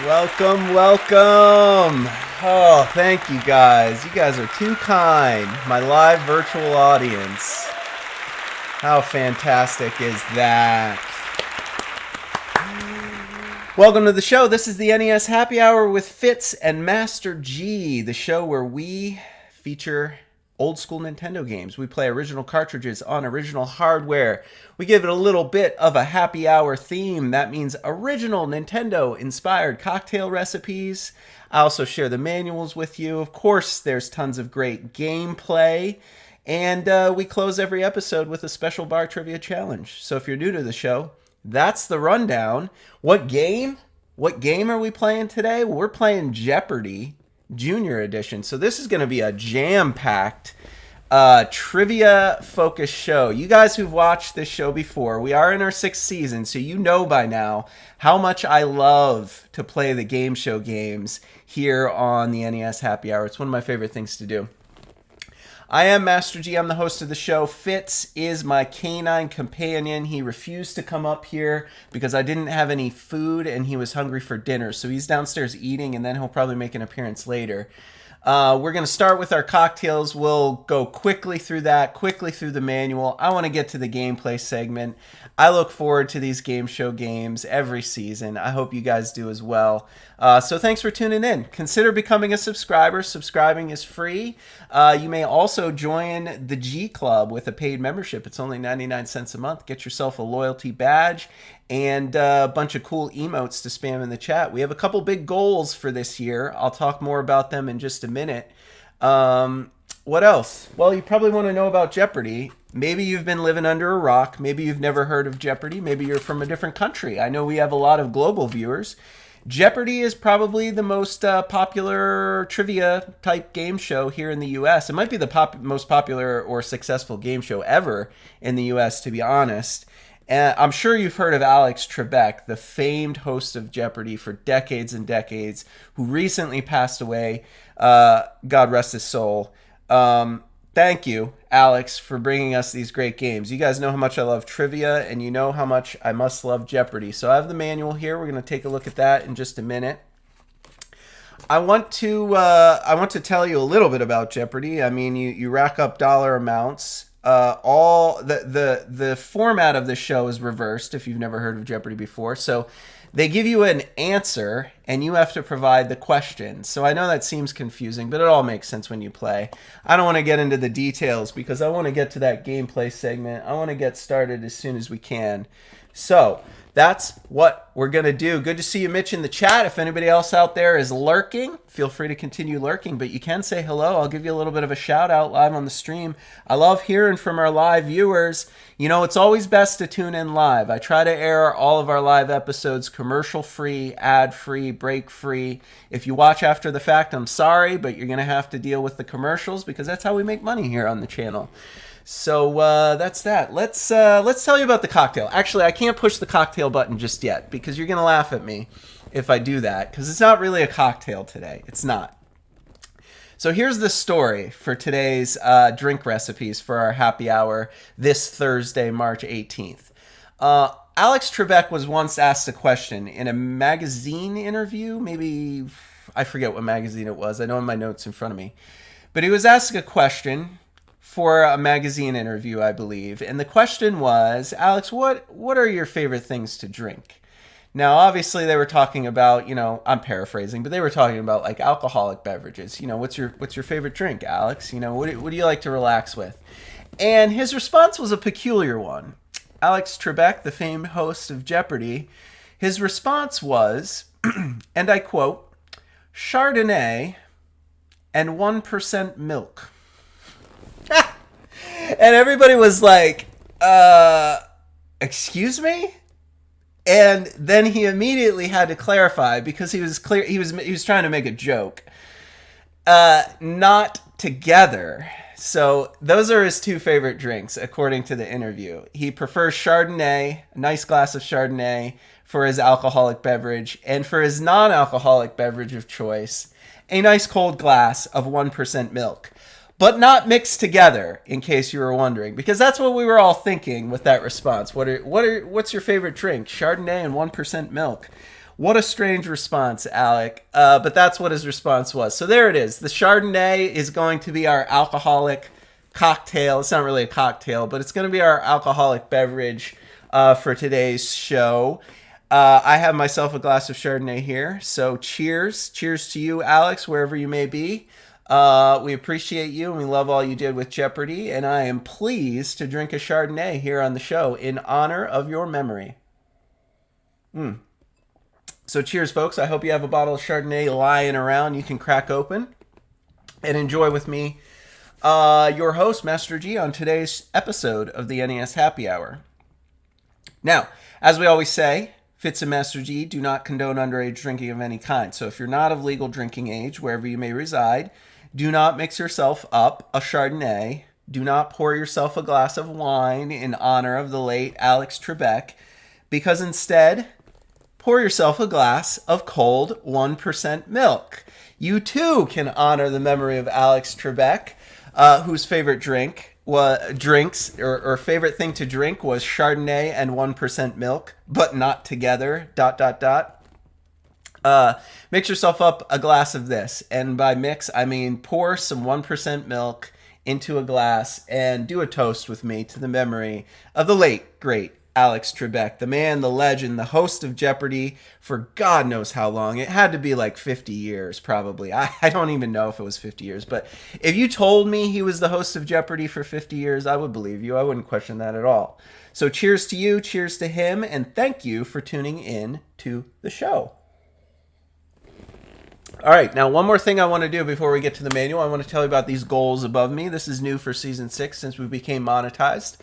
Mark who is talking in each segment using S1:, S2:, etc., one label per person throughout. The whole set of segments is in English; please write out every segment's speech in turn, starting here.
S1: Welcome, welcome. Oh, thank you guys. You guys are too kind. My live virtual audience. How fantastic is that? Welcome to the show. This is the NES Happy Hour with Fitz and Master G, the show where we feature old school Nintendo games. We play original cartridges on original hardware. We give it a little bit of a happy hour theme. That means original Nintendo inspired cocktail recipes. I also share the manuals with you. Of course, there's tons of great gameplay. And we close every episode with a special bar trivia challenge. So if you're new to the show, that's the rundown. What game? What game are we playing today? Well, we're playing Jeopardy! Junior Edition. So this is going to be a jam-packed trivia-focused show. You guys who've watched this show before, we are in our 6th season, so you know by now how much I love to play the game show games here on the NES Happy Hour. It's one of my favorite things to do. I am Master G. I'm the host of the show. Fitz is my canine companion. He refused to come up here because I didn't have any food and he was hungry for dinner. So he's downstairs eating and then he'll probably make an appearance later. We're going to start with our cocktails. We'll go quickly through that, quickly through the manual. I want to get to the gameplay segment. I look forward to these game show games every season. I hope you guys do as well. So thanks for tuning in. Consider becoming a subscriber. Subscribing is free. You may also join the G Club with a paid membership. It's only 99 cents a month. Get yourself a loyalty badge and a bunch of cool emotes to spam in the chat. We have a couple big goals for this year. I'll talk more about them in just a minute. What else? Well, you probably want to know about Jeopardy! Maybe you've been living under a rock. Maybe you've never heard of Jeopardy! Maybe you're from a different country. I know we have a lot of global viewers. Jeopardy! Is probably the most popular trivia type game show here in the U.S. It might be the most popular or successful game show ever in the U.S., to be honest. And I'm sure you've heard of Alex Trebek, the famed host of Jeopardy! For decades and decades, who recently passed away. God rest his soul. Thank you, Alex, for bringing us these great games. You guys know how much I love trivia, and you know how much I must love Jeopardy! So I have the manual here. We're going to take a look at that in just a minute. I want to tell you a little bit about Jeopardy! I mean, you rack up dollar amounts. All the format of the show is reversed if you've never heard of Jeopardy! Before. So they give you an answer and you have to provide the question. So I know that seems confusing, but it all makes sense when you play. I don't want to get into the details because I want to get to that gameplay segment. I want to get started as soon as we can. So that's what we're going to do. Good to see you, Mitch, in the chat. If anybody else out there is lurking, feel free to continue lurking, but you can say hello. I'll give you a little bit of a shout out live on the stream. I love hearing from our live viewers. You know, it's always best to tune in live. I try to air all of our live episodes commercial-free, ad-free, break-free. If you watch after the fact, I'm sorry, but you're going to have to deal with the commercials because that's how we make money here on the channel. So that's that. Let's tell you about the cocktail. Actually, I can't push the cocktail button just yet because you're going to laugh at me if I do that because it's not really a cocktail today. It's not. So here's the story for today's drink recipes for our happy hour this Thursday, March 18th. Alex Trebek was once asked a question in a magazine interview. Maybe, I forget what magazine it was. I don't have my notes in front of me. But he was asked a question for a magazine interview, I believe. And the question was, Alex, what are your favorite things to drink? Now, obviously, they were talking about, I'm paraphrasing, but they were talking about like alcoholic beverages. What's your favorite drink, Alex? What do you like to relax with? And his response was a peculiar one. Alex Trebek, the famed host of Jeopardy! His response was, and I quote, Chardonnay and 1% milk. And everybody was like, excuse me? And then he immediately had to clarify because he was trying to make a joke. Not together. So those are his two favorite drinks, according to the interview. He prefers Chardonnay, a nice glass of Chardonnay, for his alcoholic beverage. And for his non-alcoholic beverage of choice, a nice cold glass of 1% milk. But not mixed together, in case you were wondering, because that's what we were all thinking with that response. What's your favorite drink? Chardonnay and 1% milk. What a strange response, Alec. But that's what his response was. So there it is. The Chardonnay is going to be our alcoholic cocktail. It's not really a cocktail, but it's going to be our alcoholic beverage for today's show. I have myself a glass of Chardonnay here. So cheers. Cheers to you, Alex, wherever you may be. We appreciate you and we love all you did with Jeopardy. And I am pleased to drink a Chardonnay here on the show in honor of your memory. So cheers, folks. I hope you have a bottle of Chardonnay lying around you can crack open and enjoy with me, your host, Master G, on today's episode of the NES Happy Hour. Now, as we always say, Fitz and Master G do not condone underage drinking of any kind. So if you're not of legal drinking age, wherever you may reside, do not mix yourself up a Chardonnay. Do not pour yourself a glass of wine in honor of the late Alex Trebek, because instead, pour yourself a glass of cold 1% milk. You too can honor the memory of Alex Trebek, whose favorite favorite thing to drink was Chardonnay and 1% milk, but not together, ... Mix yourself up a glass of this. And by mix, I mean pour some 1% milk into a glass and do a toast with me to the memory of the late, great Alex Trebek, the man, the legend, the host of Jeopardy for God knows how long. It had to be like 50 years, probably. I don't even know if it was 50 years. But if you told me he was the host of Jeopardy for 50 years, I would believe you. I wouldn't question that at all. So cheers to you, cheers to him, and thank you for tuning in to the show. All right, now one more thing I want to do before we get to the manual. I want to tell you about these goals above me. This is new for Season 6 since we became monetized.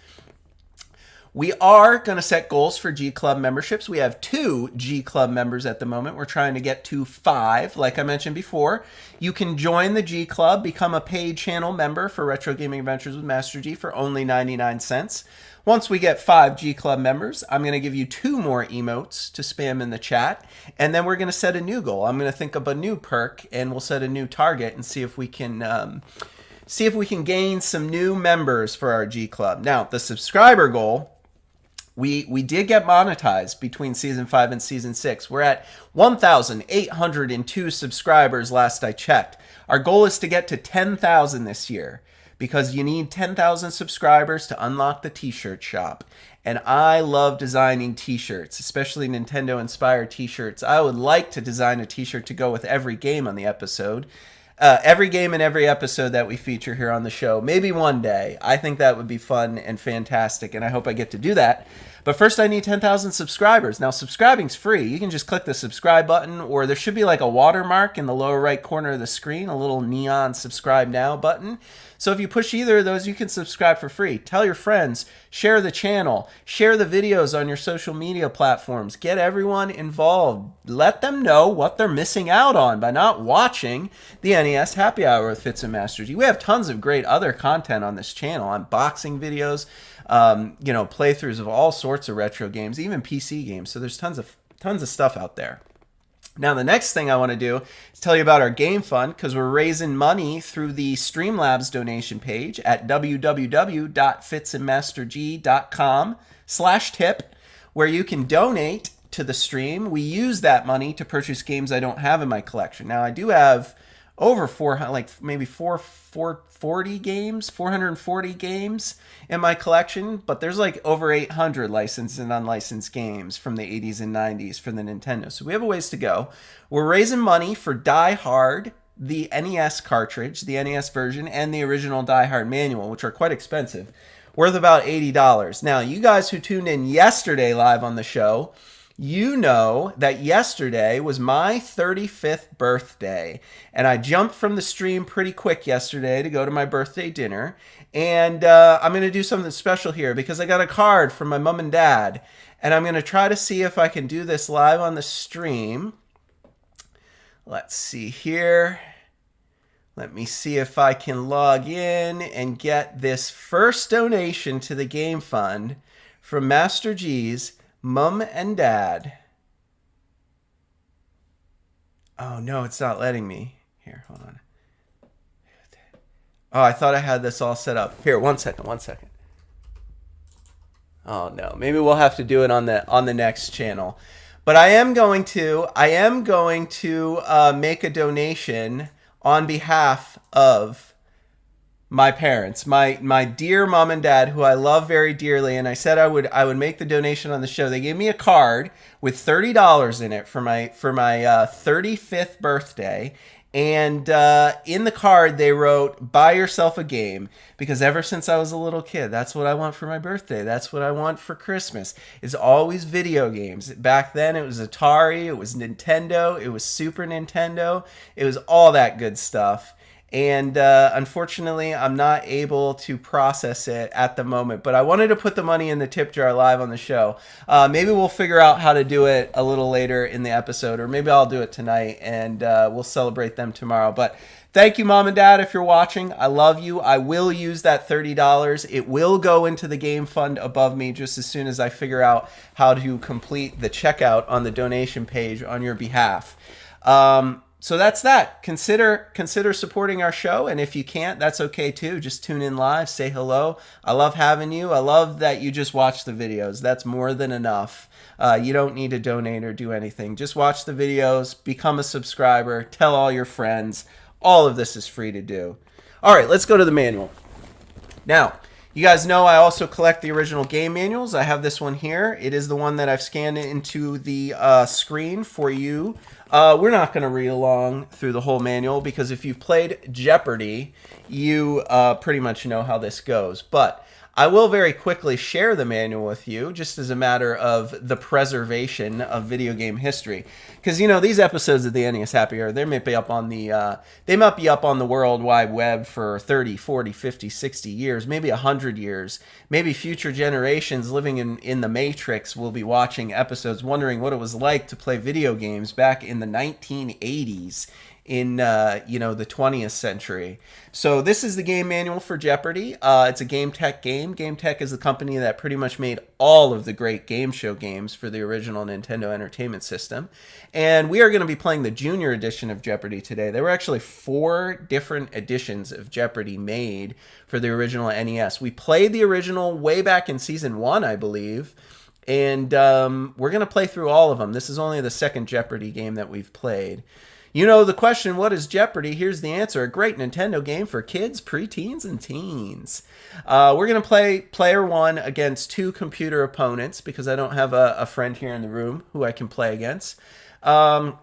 S1: We are going to set goals for G Club memberships. We have 2 G Club members at the moment. We're trying to get to 5. Like I mentioned before, you can join the G Club, become a paid channel member for Retro Gaming Adventures with Master G for only 99 cents. Once we get 5 G Club members, I'm going to give you 2 more emotes to spam in the chat, and then we're going to set a new goal. I'm going to think of a new perk, and we'll set a new target and see if we can gain some new members for our G Club. Now, the subscriber goal, we did get monetized between Season 5 and Season 6. We're at 1,802 subscribers last I checked. Our goal is to get to 10,000 this year, because you need 10,000 subscribers to unlock the t-shirt shop. And I love designing t-shirts, especially Nintendo-inspired t-shirts. I would like to design a t-shirt to go with every game on the episode. Every game in every episode that we feature here on the show. Maybe one day. I think that would be fun and fantastic, and I hope I get to do that. But first I need 10,000 subscribers. Now, subscribing's free. You can just click the subscribe button, or there should be like a watermark in the lower right corner of the screen, a little neon subscribe now button. So if you push either of those, you can subscribe for free. Tell your friends, share the channel, share the videos on your social media platforms, get everyone involved. Let them know what they're missing out on by not watching the NES Happy Hour with Fitz and Master G. We have tons of great other content on this channel, unboxing videos, playthroughs of all sorts of retro games, even PC games. So there's tons of stuff out there. Now, the next thing I want to do is tell you about our game fund, because we're raising money through the Streamlabs donation page at www.fitzandmasterg.com/tip, where you can donate to the stream. We use that money to purchase games I don't have in my collection. Now, I do have over 440 games in my collection, but there's like over 800 licensed and unlicensed games from the 80s and 90s for the Nintendo. So we have a ways to go. We're raising money for Die Hard, the NES cartridge, the NES version, and the original Die Hard manual, which are quite expensive, worth about $80. Now, you guys who tuned in yesterday live on the show, you know that yesterday was my 35th birthday, and I jumped from the stream pretty quick yesterday to go to my birthday dinner, and I'm going to do something special here because I got a card from my mom and dad, and I'm going to try to see if I can do this live on the stream. Let's see here. Let me see if I can log in and get this first donation to the Game Fund from Master G's Mom and Dad. Oh, no, it's not letting me. Here, hold on. Oh, I thought I had this all set up. Here, one second. Oh, no. Maybe we'll have to do it on the next channel. But I am going to make a donation on behalf of my parents, my dear mom and dad, who I love very dearly, and I said I would make the donation on the show. They gave me a card with $30 in it for my 35th birthday, and in the card they wrote, "Buy yourself a game," because ever since I was a little kid, that's what I want for my birthday. That's what I want for Christmas. It's always video games. Back then it was Atari, it was Nintendo, it was Super Nintendo, it was all that good stuff. And unfortunately, I'm not able to process it at the moment. But I wanted to put the money in the tip jar live on the show. Maybe we'll figure out how to do it a little later in the episode. Or maybe I'll do it tonight and we'll celebrate them tomorrow. But thank you, Mom and Dad, if you're watching. I love you. I will use that $30. It will go into the game fund above me just as soon as I figure out how to complete the checkout on the donation page on your behalf. So that's that. Consider supporting our show, and if you can't, that's okay too. Just tune in live, say hello. I love having you. I love that you just watch the videos. That's more than enough. You don't need to donate or do anything. Just watch the videos, become a subscriber, tell all your friends. All of this is free to do. All right, let's go to the manual. Now, you guys know I also collect the original game manuals. I have this one here. It is the one that I've scanned into the screen for you. We're not going to read along through the whole manual because if you've played Jeopardy, you pretty much know how this goes. But I will very quickly share the manual with you just as a matter of the preservation of video game history. Because, you know, these episodes of the NES Happy Hour, they might be up on the World Wide Web for 30, 40, 50, 60 years, maybe 100 years. Maybe future generations living in the Matrix will be watching episodes wondering what it was like to play video games back in the 1980s. In the 20th century. So this is the game manual for Jeopardy. It's a Game Tech game. Game Tech is the company that pretty much made all of the great game show games for the original Nintendo Entertainment System. And we are going to be playing the Junior edition of Jeopardy today. There were actually 4 different editions of Jeopardy made for the original NES. We played the original way back in Season 1, I believe. And we're going to play through all of them. This is only the second Jeopardy game that we've played. You know the question, what is Jeopardy? Here's the answer. A great Nintendo game for kids, preteens, and teens. We're going to play player 1 against 2 computer opponents because I don't have a friend here in the room who I can play against. A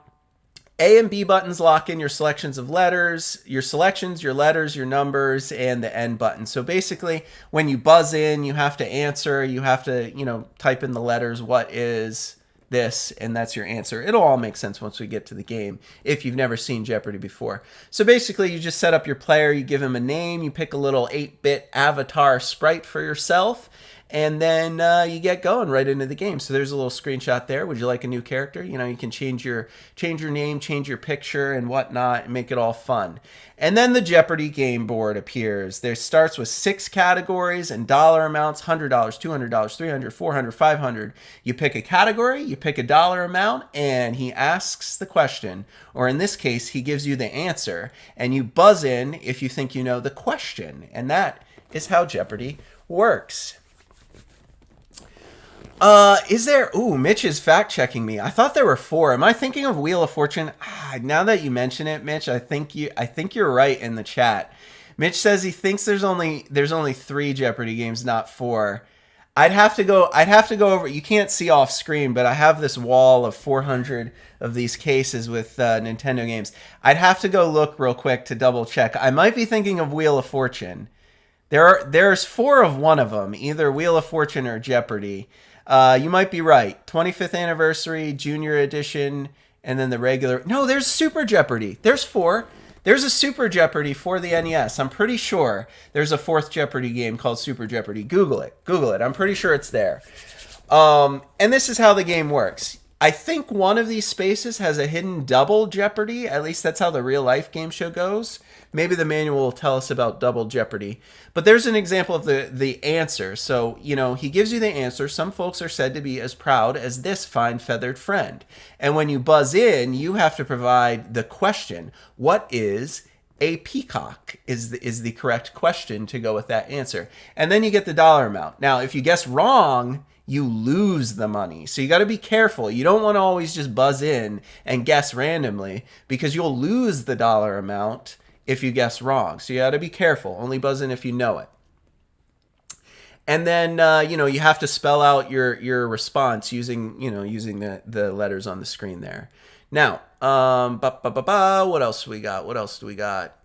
S1: and B buttons lock in your selections of letters, your selections, your letters, your numbers, and the N button. So basically, when you buzz in, you have to answer. You have to, type in the letters, what is this, and that's your answer. It'll all make sense once we get to the game if you've never seen Jeopardy before. So basically you just set up your player, you give him a name, you pick a little 8-bit avatar sprite for yourself, and then you get going right into the game. So there's a little screenshot there. Would you like a new character? You can change your name, change your picture and whatnot, and make it all fun. And then the Jeopardy game board appears. There starts with 6 categories and dollar amounts: $100, $200, $300, $400, $500. You pick a category, you pick a dollar amount, and he asks the question, or in this case, he gives you the answer, and you buzz in if you think you know the question. And that is how Jeopardy works. Mitch is fact-checking me. I thought there were 4. Am I thinking of Wheel of Fortune? Now that you mention it, Mitch, I think you're right in the chat. Mitch says he thinks there's only 3 Jeopardy games, not 4. I'd have to go over. You can't see off screen, but I have this wall of 400 of these cases with Nintendo games. I'd have to go look real quick to double check. I might be thinking of Wheel of Fortune. There's 4 of one of them, either Wheel of Fortune or Jeopardy. You might be right. 25th anniversary, Junior edition, and then the regular. No, there's Super Jeopardy. There's 4. There's a Super Jeopardy for the NES. I'm pretty sure there's a 4th Jeopardy game called Super Jeopardy. Google it. I'm pretty sure it's there. And this is how the game works. I think one of these spaces has a hidden double Jeopardy. At least that's how the real life game show goes. Maybe the manual will tell us about double Jeopardy. But there's an example of the answer. So, he gives you the answer. Some folks are said to be as proud as this fine feathered friend. And when you buzz in, you have to provide the question. What is a peacock is the correct question to go with that answer. And then you get the dollar amount. Now, if you guess wrong, you lose the money. So you got to be careful. You don't want to always just buzz in and guess randomly, because you'll lose the dollar amount if you guess wrong. So you got to be careful. Only buzz in if you know it. And then, you have to spell out your response using the letters on the screen there. Now, what else do we got?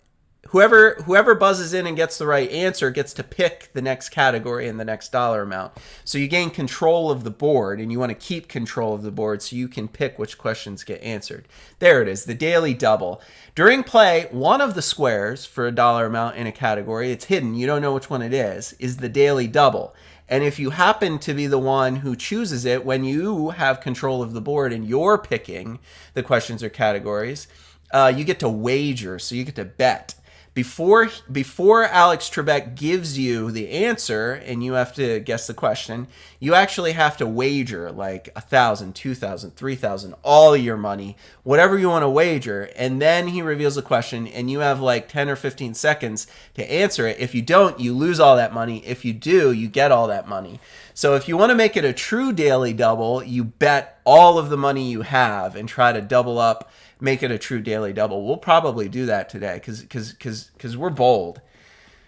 S1: Whoever buzzes in and gets the right answer gets to pick the next category and the next dollar amount. So you gain control of the board, and you want to keep control of the board so you can pick which questions get answered. There it is, the daily double. During play, one of the squares for a dollar amount in a category, it's hidden, you don't know which one it is the daily double. And if you happen to be the one who chooses it when you have control of the board and you're picking the questions or categories, you get to wager, so you get to bet. Before Alex Trebek gives you the answer and you have to guess the question, you actually have to wager like 1,000, 2,000, 3,000, all your money, whatever you want to wager. And then he reveals the question and you have like 10 or 15 seconds to answer it. If you don't, you lose all that money. If you do, you get all that money. So if you want to make it a true daily double, you bet all of the money you have and try to double up, make it a true daily double. We'll probably do that today because we're bold.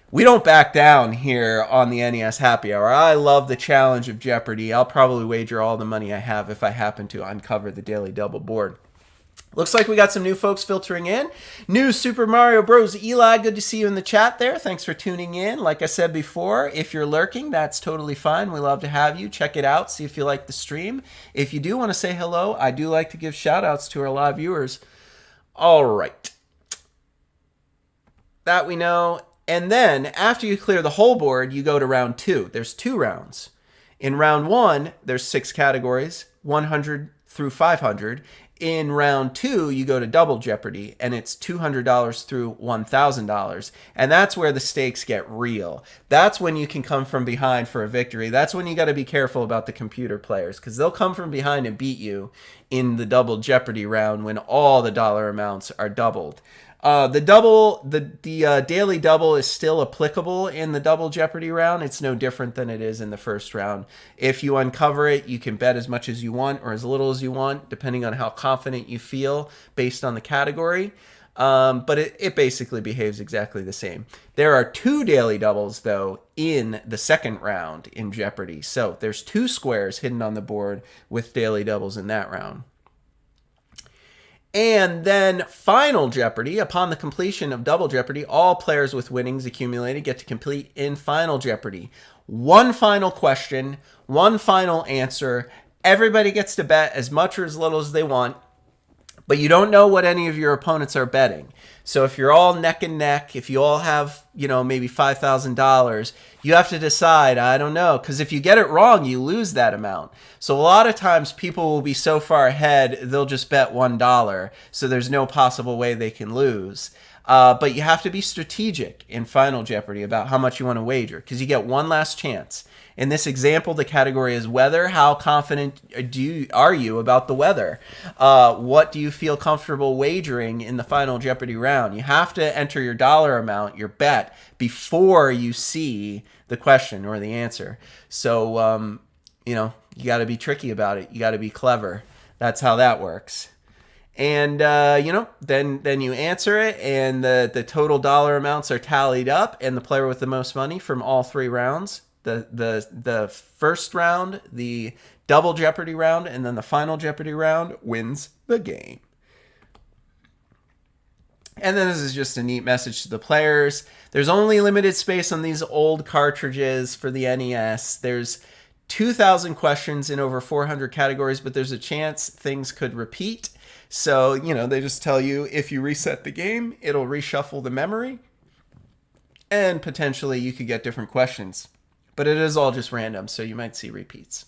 S1: We don't back down here on the NES Happy Hour. I love the challenge of Jeopardy. I'll probably wager all the money I have if I happen to uncover the daily double board. Looks like we got some new folks filtering in. New Super Mario Bros. Eli, good to see you in the chat there. Thanks for tuning in. Like I said before, if you're lurking, that's totally fine. We love to have you. Check it out. See if you like the stream. If you do want to say hello, I do like to give shout outs to our live viewers. All right. That we know. And then after you clear the whole board, you go to round 2. There's 2 rounds. In round 1, there's 6 categories, 100 through 500. In round 2, you go to Double Jeopardy, and it's $200 through $1,000. And that's where the stakes get real. That's when you can come from behind for a victory. That's when you got to be careful about the computer players, because they'll come from behind and beat you in the Double Jeopardy round when all the dollar amounts are doubled. The daily double is still applicable in the Double Jeopardy round. It's no different than it is in the first round. If you uncover it, you can bet as much as you want or as little as you want, depending on how confident you feel based on the category. But it basically behaves exactly the same. There are 2 daily doubles, though, in the second round in Jeopardy. So there's 2 squares hidden on the board with daily doubles in that round. And then Final Jeopardy. Upon the completion of Double Jeopardy, all players with winnings accumulated get to complete in Final Jeopardy. 1 final question, 1 final answer. Everybody gets to bet as much or as little as they want, but you don't know what any of your opponents are betting. So if you're all neck and neck, if you all have, maybe $5,000, you have to decide, I don't know, because if you get it wrong, you lose that amount. So a lot of times people will be so far ahead, they'll just bet $1, so there's no possible way they can lose. But you have to be strategic in Final Jeopardy about how much you want to wager, because you get one last chance. In this example, the category is weather. How confident are you about the weather? What do you feel comfortable wagering in the Final Jeopardy round? You have to enter your dollar amount, your bet, before you see the question or the answer. So, you got to be tricky about it. You got to be clever. That's how that works. And, then you answer it, and the total dollar amounts are tallied up, and the player with the most money from all 3 rounds, the first round, the Double Jeopardy round, and then the Final Jeopardy round, wins the game. And then this is just a neat message to the players. There's only limited space on these old cartridges for the NES. There's 2,000 questions in over 400 categories, but there's a chance things could repeat. So, they just tell you if you reset the game, it'll reshuffle the memory, and potentially you could get different questions. But it is all just random, so you might see repeats.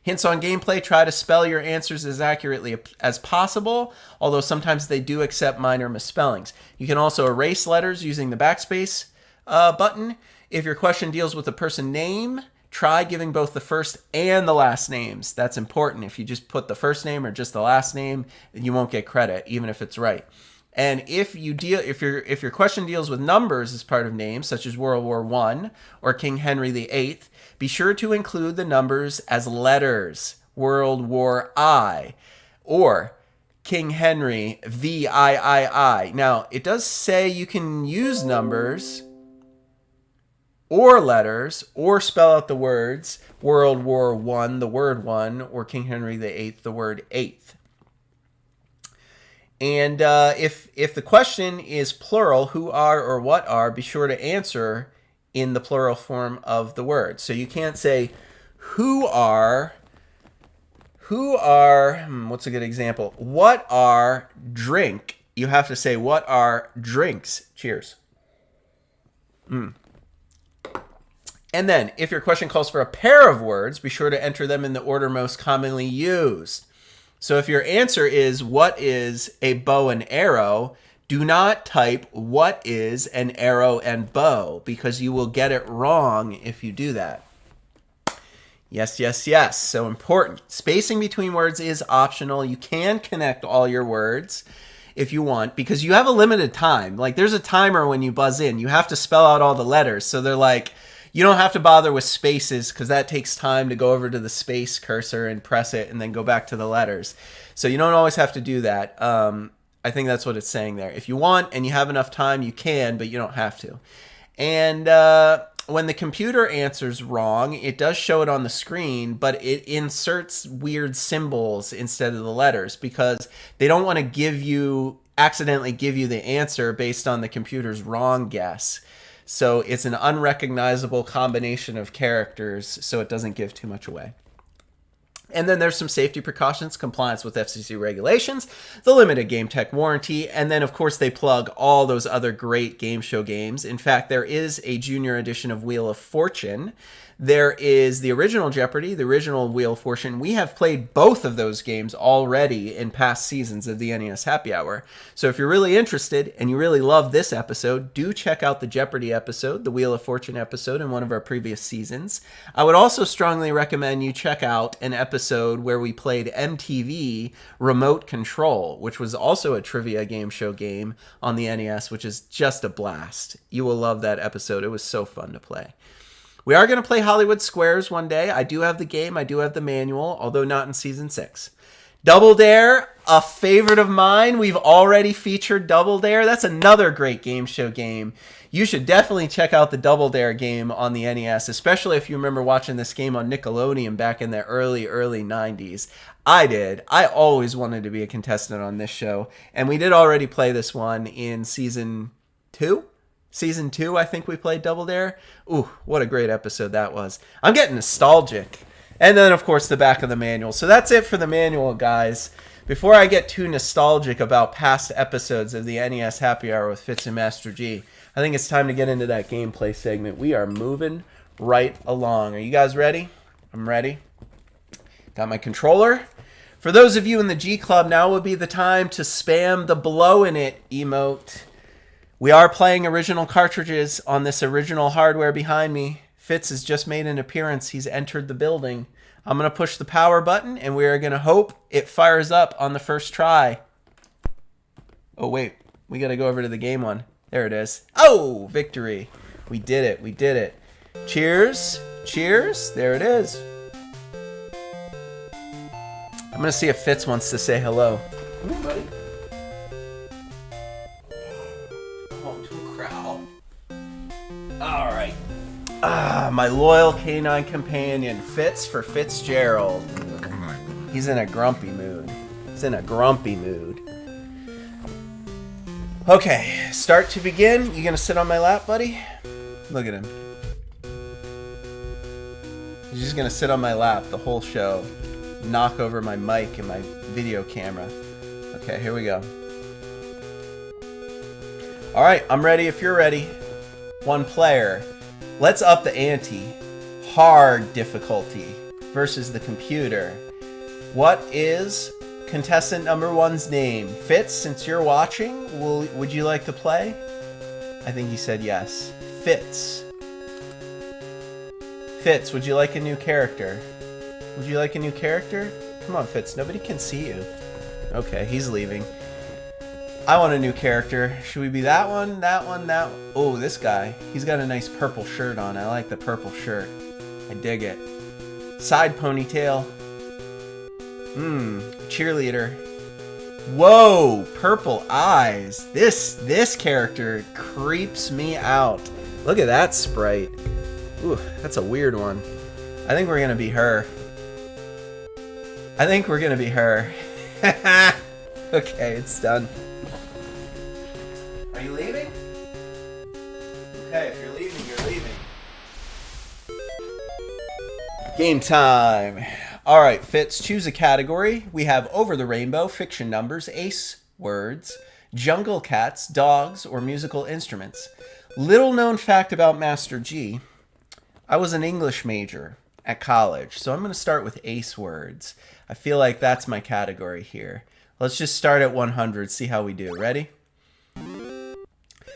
S1: Hints on gameplay: try to spell your answers as accurately as possible, although sometimes they do accept minor misspellings. You can also erase letters using the backspace button. If your question deals with a person name, try giving both the first and the last names. That's important. If you just put the first name or just the last name, you won't get credit, even if it's right. And if your question deals with numbers as part of names, such as World War I or King Henry VIII, be sure to include the numbers as letters. World War I or King Henry VIII. Now, it does say you can use numbers or letters or spell out the words World War I, the word one, or King Henry VIII, the word eighth. And if the question is plural, who are or what are, be sure to answer in the plural form of the word. So you can't say who are, what's a good example? What are drink? You have to say what are drinks. Cheers. And then if your question calls for a pair of words, be sure to enter them in the order most commonly used. So if your answer is what is a bow and arrow, do not type what is an arrow and bow, because you will get it wrong if you do that. Yes, yes, yes. So important. Spacing between words is optional. You can connect all your words if you want, because you have a limited time. Like, there's a timer when you buzz in. You have to spell out all the letters. So they're like, you don't have to bother with spaces because that takes time to go over to the space cursor and press it and then go back to the letters. So you don't always have to do that. I think that's what it's saying there. If you want and you have enough time, you can, but you don't have to. And when the computer answers wrong, it does show it on the screen, but it inserts weird symbols instead of the letters because they don't want to accidentally give you the answer based on the computer's wrong guess. So it's an unrecognizable combination of characters, so it doesn't give too much away. And then there's some safety precautions, compliance with FCC regulations, the limited game tech warranty, and then, of course, they plug all those other great game show games. In fact, there is a junior edition of Wheel of Fortune. There is the original Jeopardy, the original Wheel of Fortune. We have played both of those games already in past seasons of the NES Happy Hour. So if you're really interested and you really love this episode, do check out the Jeopardy episode, the Wheel of Fortune episode in one of our previous seasons. I would also strongly recommend you check out an episode where we played MTV Remote Control, which was also a trivia game show game on the NES, which is just a blast. You will love that episode. It was so fun to play. We are going to play Hollywood Squares one day. I do have the game. I do have the manual, although not in Season 6. Double Dare, a favorite of mine. We've already featured Double Dare. That's another great game show game. You should definitely check out the Double Dare game on the NES, especially if you remember watching this game on Nickelodeon back in the early 90s. I did. I always wanted to be a contestant on this show, and we did already play this one in Season 2. Season 2, I think we played Double Dare. Ooh, what a great episode that was. I'm getting nostalgic. And then, of course, the back of the manual. So that's it for the manual, guys. Before I get too nostalgic about past episodes of the NES Happy Hour with Fitz and Master G, I think it's time to get into that gameplay segment. We are moving right along. Are you guys ready? I'm ready. Got my controller. For those of you in the G Club, now would be the time to spam the blow in it emote. We are playing original cartridges on this original hardware behind me. Fitz has just made an appearance. He's entered the building. I'm going to push the power button, and we are going to hope it fires up on the first try. Oh, wait. We got to go over to the game one. There it is. Oh, victory. We did it. We did it. Cheers. Cheers. There it is. I'm going to see if Fitz wants to say hello. Come on, buddy. All right. My loyal canine companion, Fitz for Fitzgerald. He's in a grumpy mood. Okay, start to begin. You gonna sit on my lap, buddy? Look at him. He's just gonna sit on my lap the whole show. Knock over my mic and my video camera. Okay, here we go. All right, I'm ready if you're ready. One player. Let's up the ante. Hard difficulty versus the computer. What is contestant number one's name? Fitz, since you're watching, would you like to play? I think he said yes. Fitz. Fitz, would you like a new character? Would you like a new character? Come on, Fitz. Nobody can see you. Okay, he's leaving. I want a new character. Should we be that one, that one, that one? Oh, this guy. He's got a nice purple shirt on. I like the purple shirt. I dig it. Side ponytail. Cheerleader. Whoa, purple eyes. This character creeps me out. Look at that sprite. Ooh, that's a weird one. I think we're gonna be her. I think we're gonna be her. Okay, it's done. Are you leaving? Okay, if you're leaving, you're leaving. Game time. All right, Fitz, choose a category. We have Over the Rainbow, fiction numbers, ace words, jungle cats, dogs, or musical instruments. Little known fact about Master G. I was an English major at college, so I'm going to start with ace words. I feel like that's my category here. Let's just start at 100, see how we do. Ready?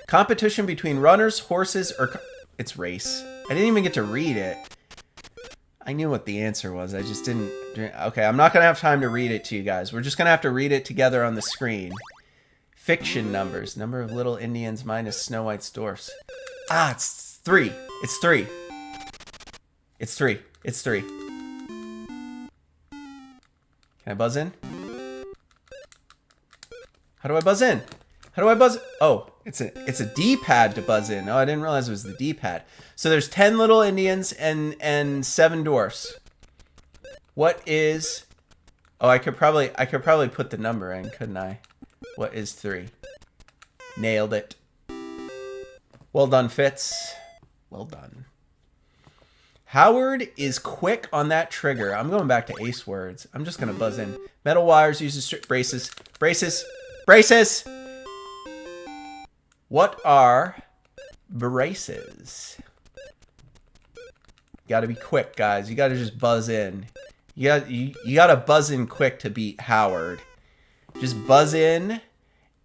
S1: Competition between runners, horses, or... It's race. I didn't even get to read it. I knew what the answer was. I just didn't... Okay, I'm not going to have time to read it to you guys. We're just going to have to read it together on the screen. Fiction numbers. Number of little Indians minus Snow White's dwarfs. Ah, it's 3. It's 3. It's 3. It's 3. Can I buzz in? How do I buzz in? How do I buzz? Oh, it's a D-pad to buzz in. Oh, I didn't realize it was the D-pad. So there's 10 little Indians and 7 dwarfs. What is... Oh, I could probably put the number in, couldn't I? What is 3? Nailed it. Well done, Fitz. Well done. Howard is quick on that trigger. I'm going back to ace words. I'm just going to buzz in. Metal wires uses braces. Braces. Braces! What are braces? You gotta be quick, guys. You gotta just buzz in. You gotta buzz in quick to beat Howard. Just buzz in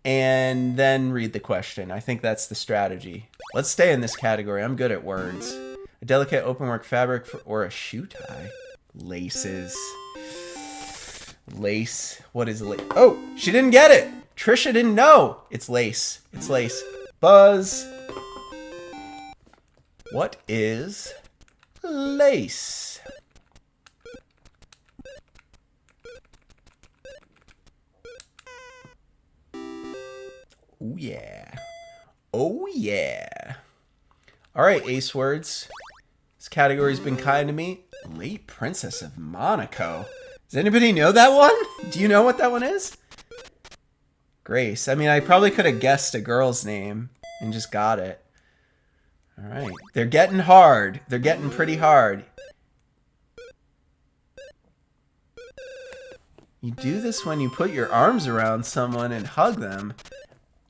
S1: and then read the question. I think that's the strategy. Let's stay in this category. I'm good at words. A delicate openwork fabric or a shoe tie. Laces. Lace. What is lace? Oh, she didn't get it. Trisha didn't know. It's lace. It's lace. Buzz. What is lace? Oh yeah. Oh yeah. All right, ace words. This category's been kind to me. Late Princess of Monaco. Does anybody know that one? Do you know what that one is? Grace. I mean, I probably could have guessed a girl's name and just got it. All right. They're getting hard. They're getting pretty hard. You do this when you put your arms around someone and hug them.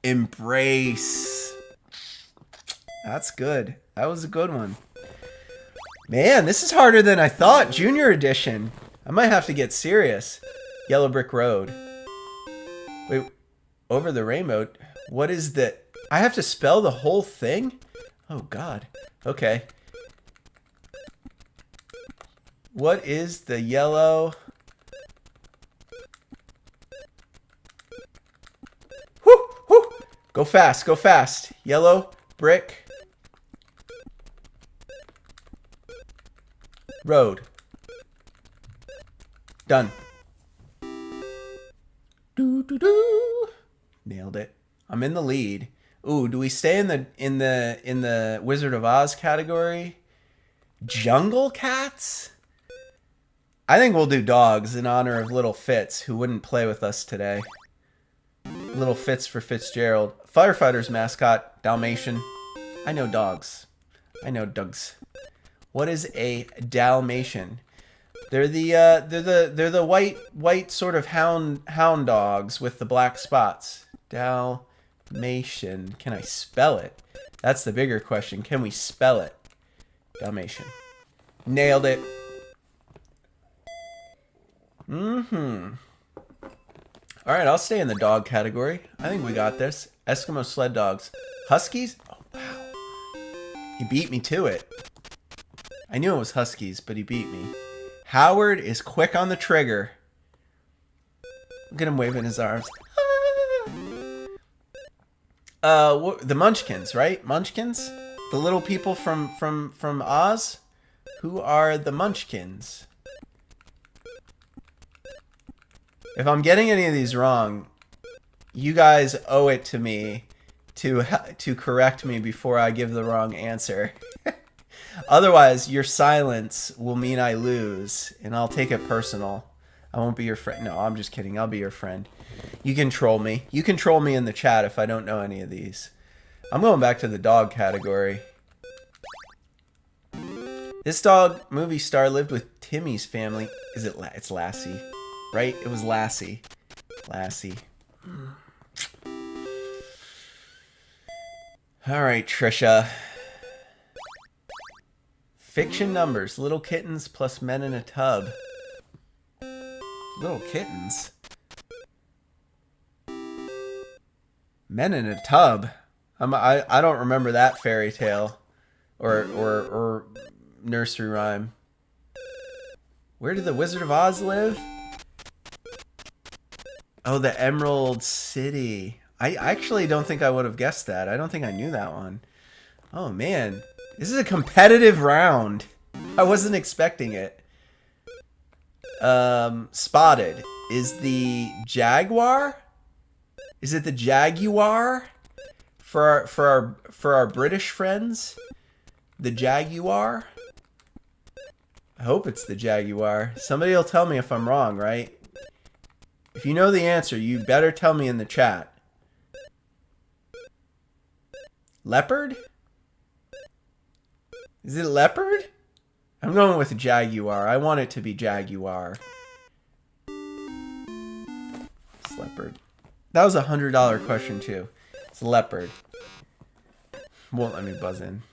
S1: Embrace. That's good. That was a good one. Man, this is harder than I thought. Junior edition. I might have to get serious. Yellow Brick Road. Wait, Over the Rainbow. What is the... I have to spell the whole thing? Oh, God. Okay. What is the yellow... Whoo! Whoo! Go fast. Go fast. Yellow Brick Road. Done. Do do do. Nailed it. I'm in the lead. Ooh, do we stay in the Wizard of Oz category? Jungle cats? I think we'll do dogs in honor of little Fitz, who wouldn't play with us today. Little Fitz for Fitzgerald. Firefighter's mascot, Dalmatian. I know dogs. I know dogs. What is a Dalmatian? They're the white sort of hound dogs with the black spots. Dalmatian. Can I spell it? That's the bigger question. Can we spell it? Dalmatian. Nailed it. Mm-hmm. All right, I'll stay in the dog category. I think we got this. Eskimo sled dogs. Huskies? Oh, wow. He beat me to it. I knew it was Huskies, but he beat me. Howard is quick on the trigger. Look at him waving his arms. Ah. The Munchkins, right? Munchkins, the little people from Oz. Who are the Munchkins? If I'm getting any of these wrong, you guys owe it to me to correct me before I give the wrong answer. Otherwise, your silence will mean I lose, and I'll take it personal. I won't be your friend. No, I'm just kidding. I'll be your friend. You can troll me. You can troll me in the chat if I don't know any of these. I'm going back to the dog category. This dog movie star lived with Timmy's family. Is it? It's Lassie, right? It was Lassie. Lassie. All right, Trisha. Fiction numbers. Little kittens plus men in a tub. Little kittens? Men in a tub? I don't remember that fairy tale. Or nursery rhyme. Where did the Wizard of Oz live? Oh, the Emerald City. I actually don't think I would have guessed that. I don't think I knew that one. Oh, man. This is a competitive round. I wasn't expecting it. Spotted. Is the Jaguar? Is it the Jaguar? For our British friends? The Jaguar? I hope it's the Jaguar. Somebody will tell me if I'm wrong, right? If you know the answer, you better tell me in the chat. Leopard? Is it leopard? I'm going with Jaguar. I want it to be Jaguar. It's leopard. That was a $100 question too. It's leopard. Won't let me buzz in.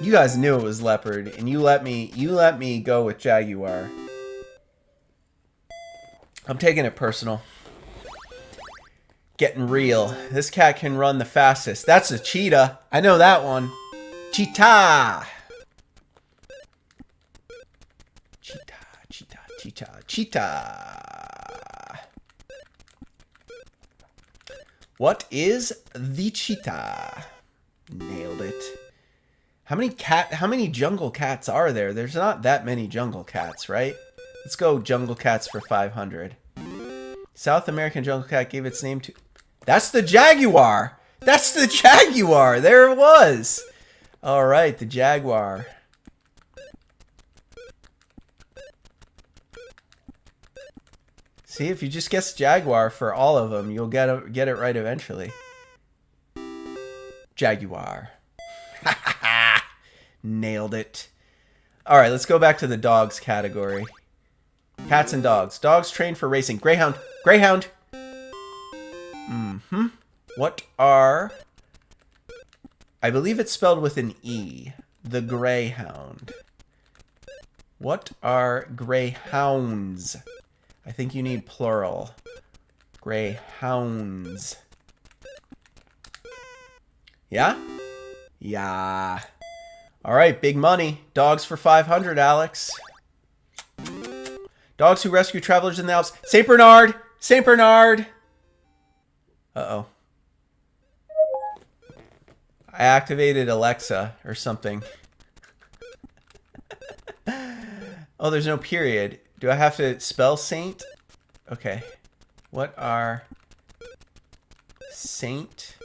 S1: You guys knew it was leopard, and you let me go with Jaguar. I'm taking it personal. Getting real. This cat can run the fastest. That's a cheetah. I know that one. Cheetah. Cheetah. What is the cheetah? Nailed it. How many jungle cats are there? There's not that many jungle cats, right? Let's go jungle cats for 500. South American jungle cat gave its name to... That's the Jaguar! That's the Jaguar! There it was! Alright, the Jaguar. See, if you just guess Jaguar for all of them, you'll get it right eventually. Jaguar. Nailed it. Alright, let's go back to the dogs category. Cats and dogs. Dogs trained for racing. Greyhound. Greyhound. What are... I believe it's spelled with an E. The Greyhound. What are greyhounds? I think you need plural. Greyhounds. Yeah? Yeah. Alright, big money. Dogs for 500, Alex. Dogs who rescue travelers in the Alps. Saint Bernard! Saint Bernard! Uh-oh. I activated Alexa or something. Oh, there's no period. Do I have to spell saint? Okay. What are Saint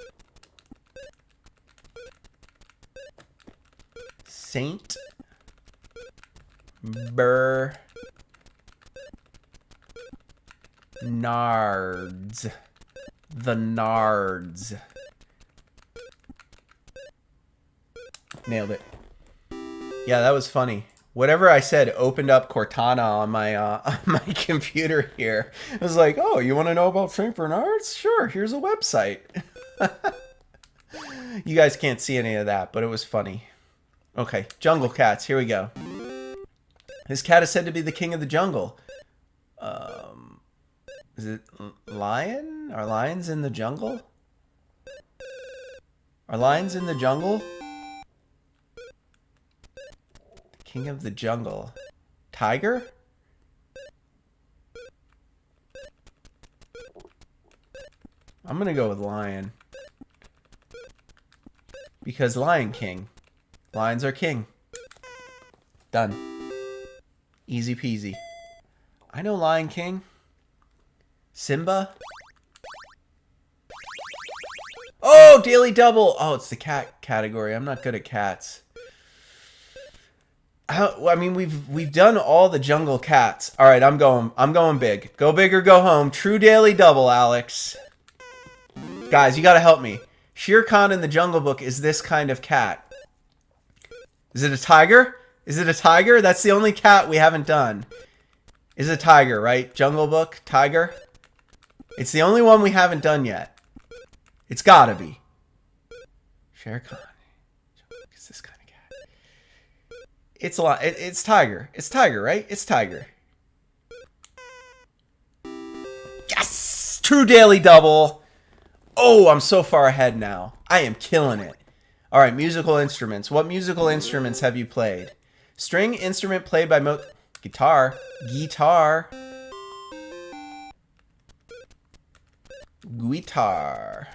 S1: Bernards. The Nards. Nailed it. Yeah, that was funny. Whatever I said opened up Cortana on my computer here. It was like, oh, you want to know about St. Bernards? Sure, here's a website. You guys can't see any of that, but it was funny. Okay, jungle cats. Here we go. This cat is said to be the king of the jungle. Is it lion? Are lions in the jungle? Are lions in the jungle? King of the jungle. Tiger? I'm gonna go with lion. Because Lion King. Lions are king. Done. Easy peasy. I know Lion King. Simba. Oh, Daily Double. Oh, it's the cat category. I'm not good at cats. I mean, we've done all the jungle cats. All right, I'm going big. Go big or go home. True Daily Double, Alex. Guys, you got to help me. Shere Khan in the Jungle Book is this kind of cat. Is it a tiger? Is it a tiger? That's the only cat we haven't done. Is a tiger, right? Jungle Book, tiger. It's the only one we haven't done yet. It's gotta be. Shere Khan. It's this kind of cat. It's a lot. It's tiger. It's tiger, right? It's tiger. Yes! True Daily Double. Oh, I'm so far ahead now. I am killing it. All right, musical instruments. What musical instruments have you played? String instrument played by guitar. Guitar. Guitar.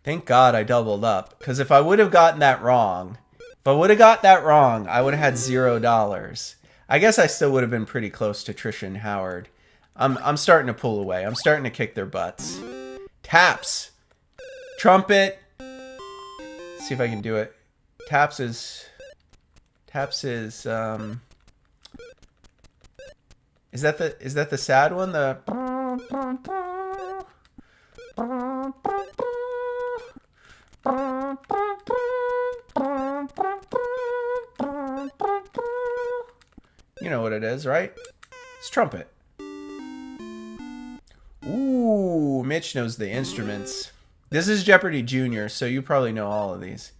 S1: Thank God I doubled up. Because if I would have gotten that wrong, I would have had $0. I guess I still would have been pretty close to Trisha and Howard. I'm starting to pull away. I'm starting to kick their butts. Taps. Trumpet. Let's see if I can do it. Taps is is that the sad one? The you know what it is, right? It's trumpet. Ooh, Mitch knows the instruments. This is Jeopardy Junior, so you probably know all of these.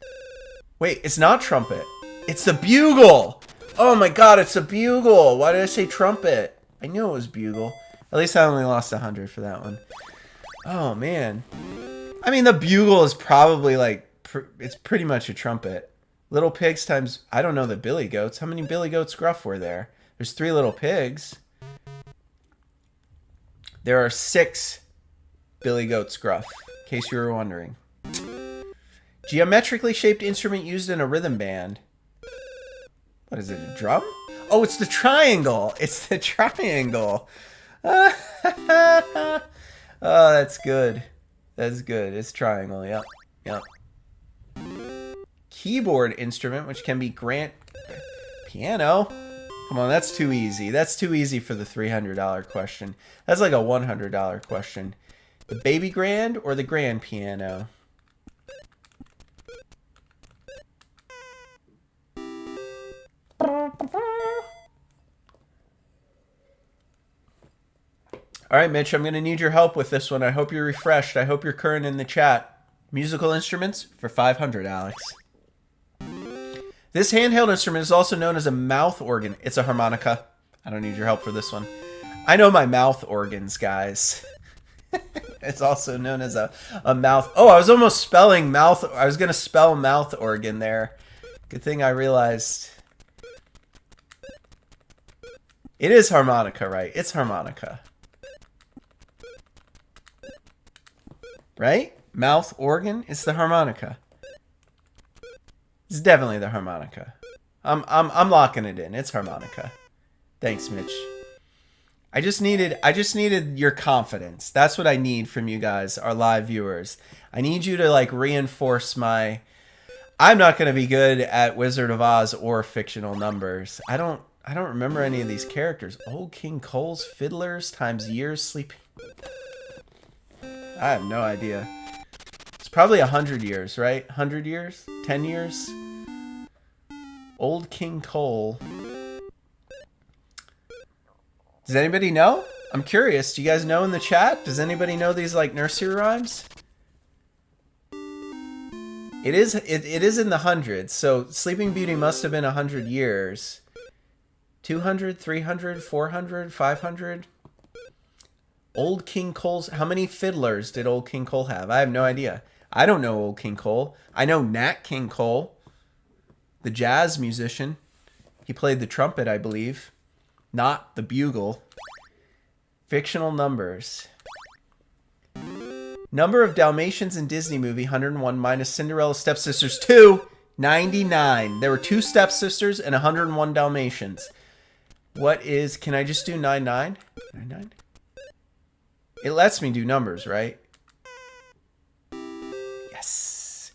S1: Wait, it's not trumpet. It's the bugle. Oh my God, it's a bugle. Why did I say trumpet? I knew it was bugle. At least I only lost 100 for that one. Oh man. I mean, the bugle is probably like, it's pretty much a trumpet. Little pigs times, I don't know the billy goats. How many billy goats gruff were there? There's 3 little pigs. There are 6 billy goats gruff, in case you were wondering. Geometrically shaped instrument used in a rhythm band. What is it, a drum? Oh, it's the triangle. It's the triangle. Oh, that's good. That's good. It's triangle, yep. Yep. Keyboard instrument, which can be piano. Come on, that's too easy. That's too easy for the $300 question. That's like a $100 question. The baby grand or the grand piano? All right, Mitch, I'm going to need your help with this one. I hope you're refreshed. I hope you're current in the chat. Musical instruments for 500, Alex. This handheld instrument is also known as a mouth organ. It's a harmonica. I don't need your help for this one. I know my mouth organs, guys. It's also known as a mouth. Oh, I was almost spelling mouth. I was going to spell mouth organ there. Good thing I realized. It is harmonica, right? It's harmonica. Right? Mouth organ? It's the harmonica. It's definitely the harmonica. I'm locking it in. It's harmonica. Thanks, Mitch. I just needed your confidence. That's what I need from you guys, our live viewers. I need you to like reinforce my I'm not going to be good at Wizard of Oz or fictional numbers. I don't remember any of these characters. Old King Cole's fiddlers times years sleeping. I have no idea. It's probably 100 years, right? 100 years? 10 years? Old King Cole. Does anybody know? I'm curious. Do you guys know in the chat? Does anybody know these like nursery rhymes? It is in the hundreds. So Sleeping Beauty must have been 100 years. 200, 300, 400, 500. Old King Cole's... How many fiddlers did Old King Cole have? I have no idea. I don't know Old King Cole. I know Nat King Cole, the jazz musician. He played the trumpet, I believe. Not the bugle. Fictional numbers. Number of Dalmatians in Disney movie, 101 minus Cinderella's stepsisters, 2, 99. There were 2 stepsisters and 101 Dalmatians. What is, can I just do 99? 99? It lets me do numbers, right? Yes.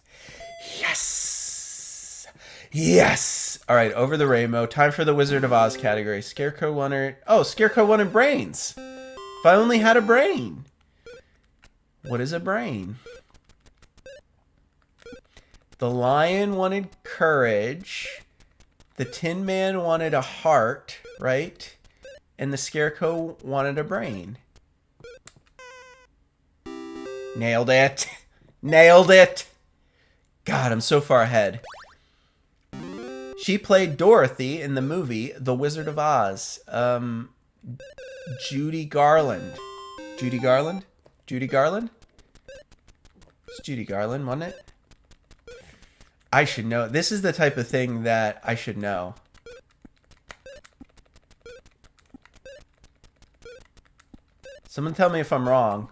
S1: Yes. Yes. All right, over the rainbow. Time for the Wizard of Oz category. Scarecrow wanted... Oh, Scarecrow wanted brains. If I only had a brain. What is a brain? The lion wanted courage. The Tin Man wanted a heart, right? And the Scarecrow wanted a brain. Nailed it. Nailed it. God, I'm so far ahead. She played Dorothy in the movie The Wizard of Oz. Judy Garland. Judy Garland? Judy Garland? It's Judy Garland, wasn't it? I should know. This is the type of thing that I should know. Someone tell me if I'm wrong.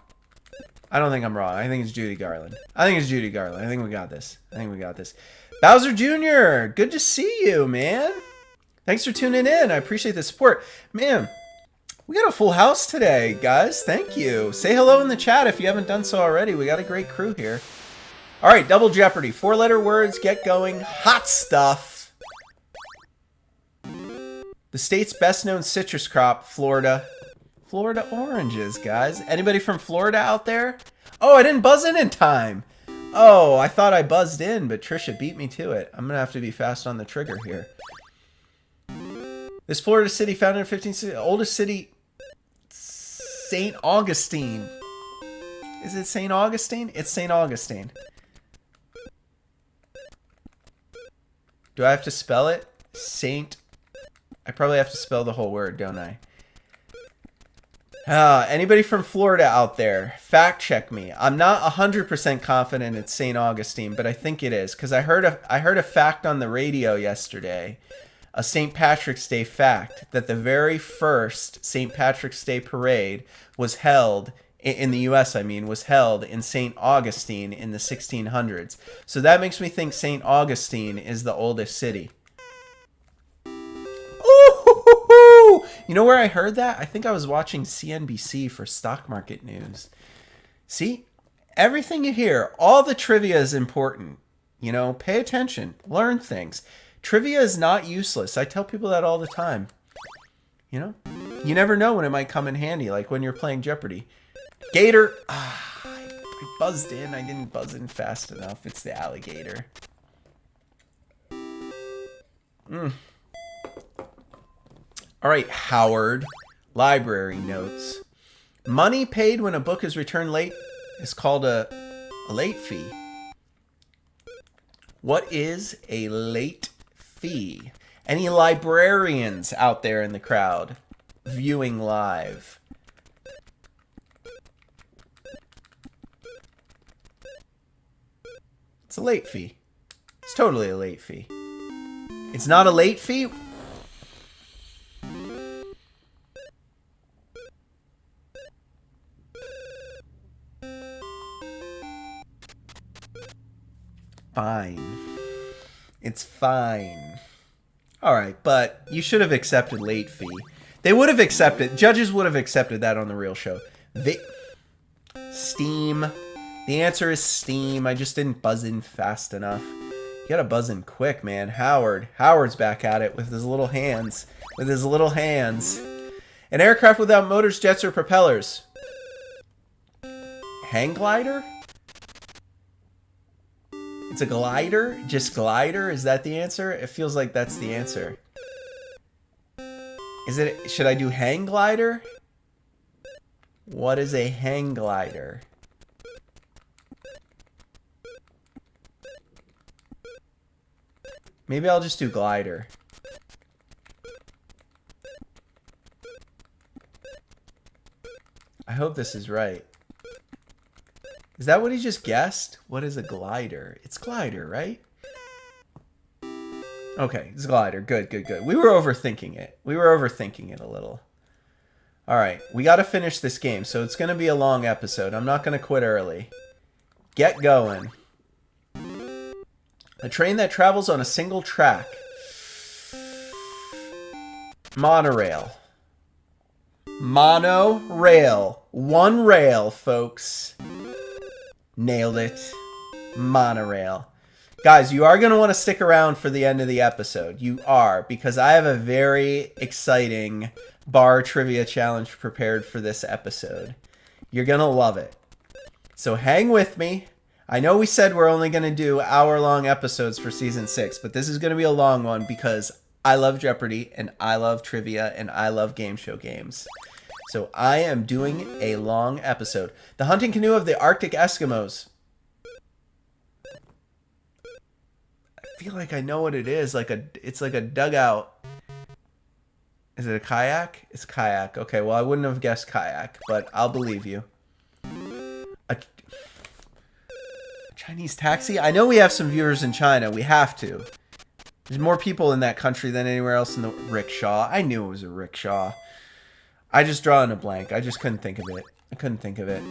S1: I don't think I'm wrong. I think it's Judy Garland. I think it's Judy Garland. I think we got this. I think we got this. Bowser Jr., good to see you, man. Thanks for tuning in. I appreciate the support. Man, we got a full house today, guys. Thank you. Say hello in the chat if you haven't done so already. We got a great crew here. All right, Double Jeopardy. 4-letter words. Get going. Hot stuff. The state's best-known citrus crop, Florida. Florida oranges, guys. Anybody from Florida out there? Oh, I didn't buzz in time. Oh, I thought I buzzed in, but Trisha beat me to it. I'm going to have to be fast on the trigger here. This Florida city, founded in 1560, oldest city, St. Augustine. Is it St. Augustine? It's St. Augustine. Do I have to spell it? Saint. I probably have to spell the whole word, don't I? Anybody from Florida out there, fact check me. I'm not 100% confident it's St. Augustine, but I think it is, because I heard a fact on the radio yesterday, a St. Patrick's Day fact, that the very first St. Patrick's Day parade was held, in the U.S. I mean, was held in St. Augustine in the 1600s. So that makes me think St. Augustine is the oldest city. You know where I heard that? I think I was watching CNBC for stock market news. See? Everything you hear, all the trivia is important. You know, pay attention. Learn things. Trivia is not useless. I tell people that all the time. You know? You never know when it might come in handy, like when you're playing Jeopardy. Gator! I buzzed in. I didn't buzz in fast enough. It's the alligator. All right, Howard. Library notes. Money paid when a book is returned late is called a late fee. What is a late fee? Any librarians out there in the crowd viewing live? It's a late fee. It's totally a late fee. It's not a late fee? Fine. It's fine. All right, but you should have accepted late fee. They would have accepted. Judges would have accepted that on the real show. Steam. The answer is Steam. I just didn't buzz in fast enough. You gotta buzz in quick, man. Howard. Howard's back at it with his little hands. With his little hands. An aircraft without motors, jets, or propellers. Hang glider? It's a glider? Just glider? Is that the answer? It feels like that's the answer. Is it? Should I do hang glider? What is a hang glider? Maybe I'll just do glider. I hope this is right. Is that what he just guessed? What is a glider? It's glider, right? Okay, it's glider. Good, good, good. We were overthinking it. We were overthinking it a little. All right, we got to finish this game, so it's going to be a long episode. I'm not going to quit early. Get going. A train that travels on a single track. Monorail. Monorail. One rail, folks. Nailed it. Monorail. Guys, you are going to want to stick around for the end of the episode. You are, because I have a very exciting bar trivia challenge prepared for this episode. You're going to love it. So hang with me. I know we said we're only going to do hour-long episodes for Season 6, but this is going to be a long one because I love Jeopardy, and I love trivia, and I love game show games. So I am doing a long episode. The hunting canoe of the Arctic Eskimos. I feel like I know what it is. It's like a dugout. Is it a kayak? It's kayak. Okay, well, I wouldn't have guessed kayak, but I'll believe you. A Chinese taxi? I know we have some viewers in China. We have to. There's more people in that country than anywhere else in the rickshaw. I knew it was a rickshaw. I just draw in a blank. I just couldn't think of it. I couldn't think of it.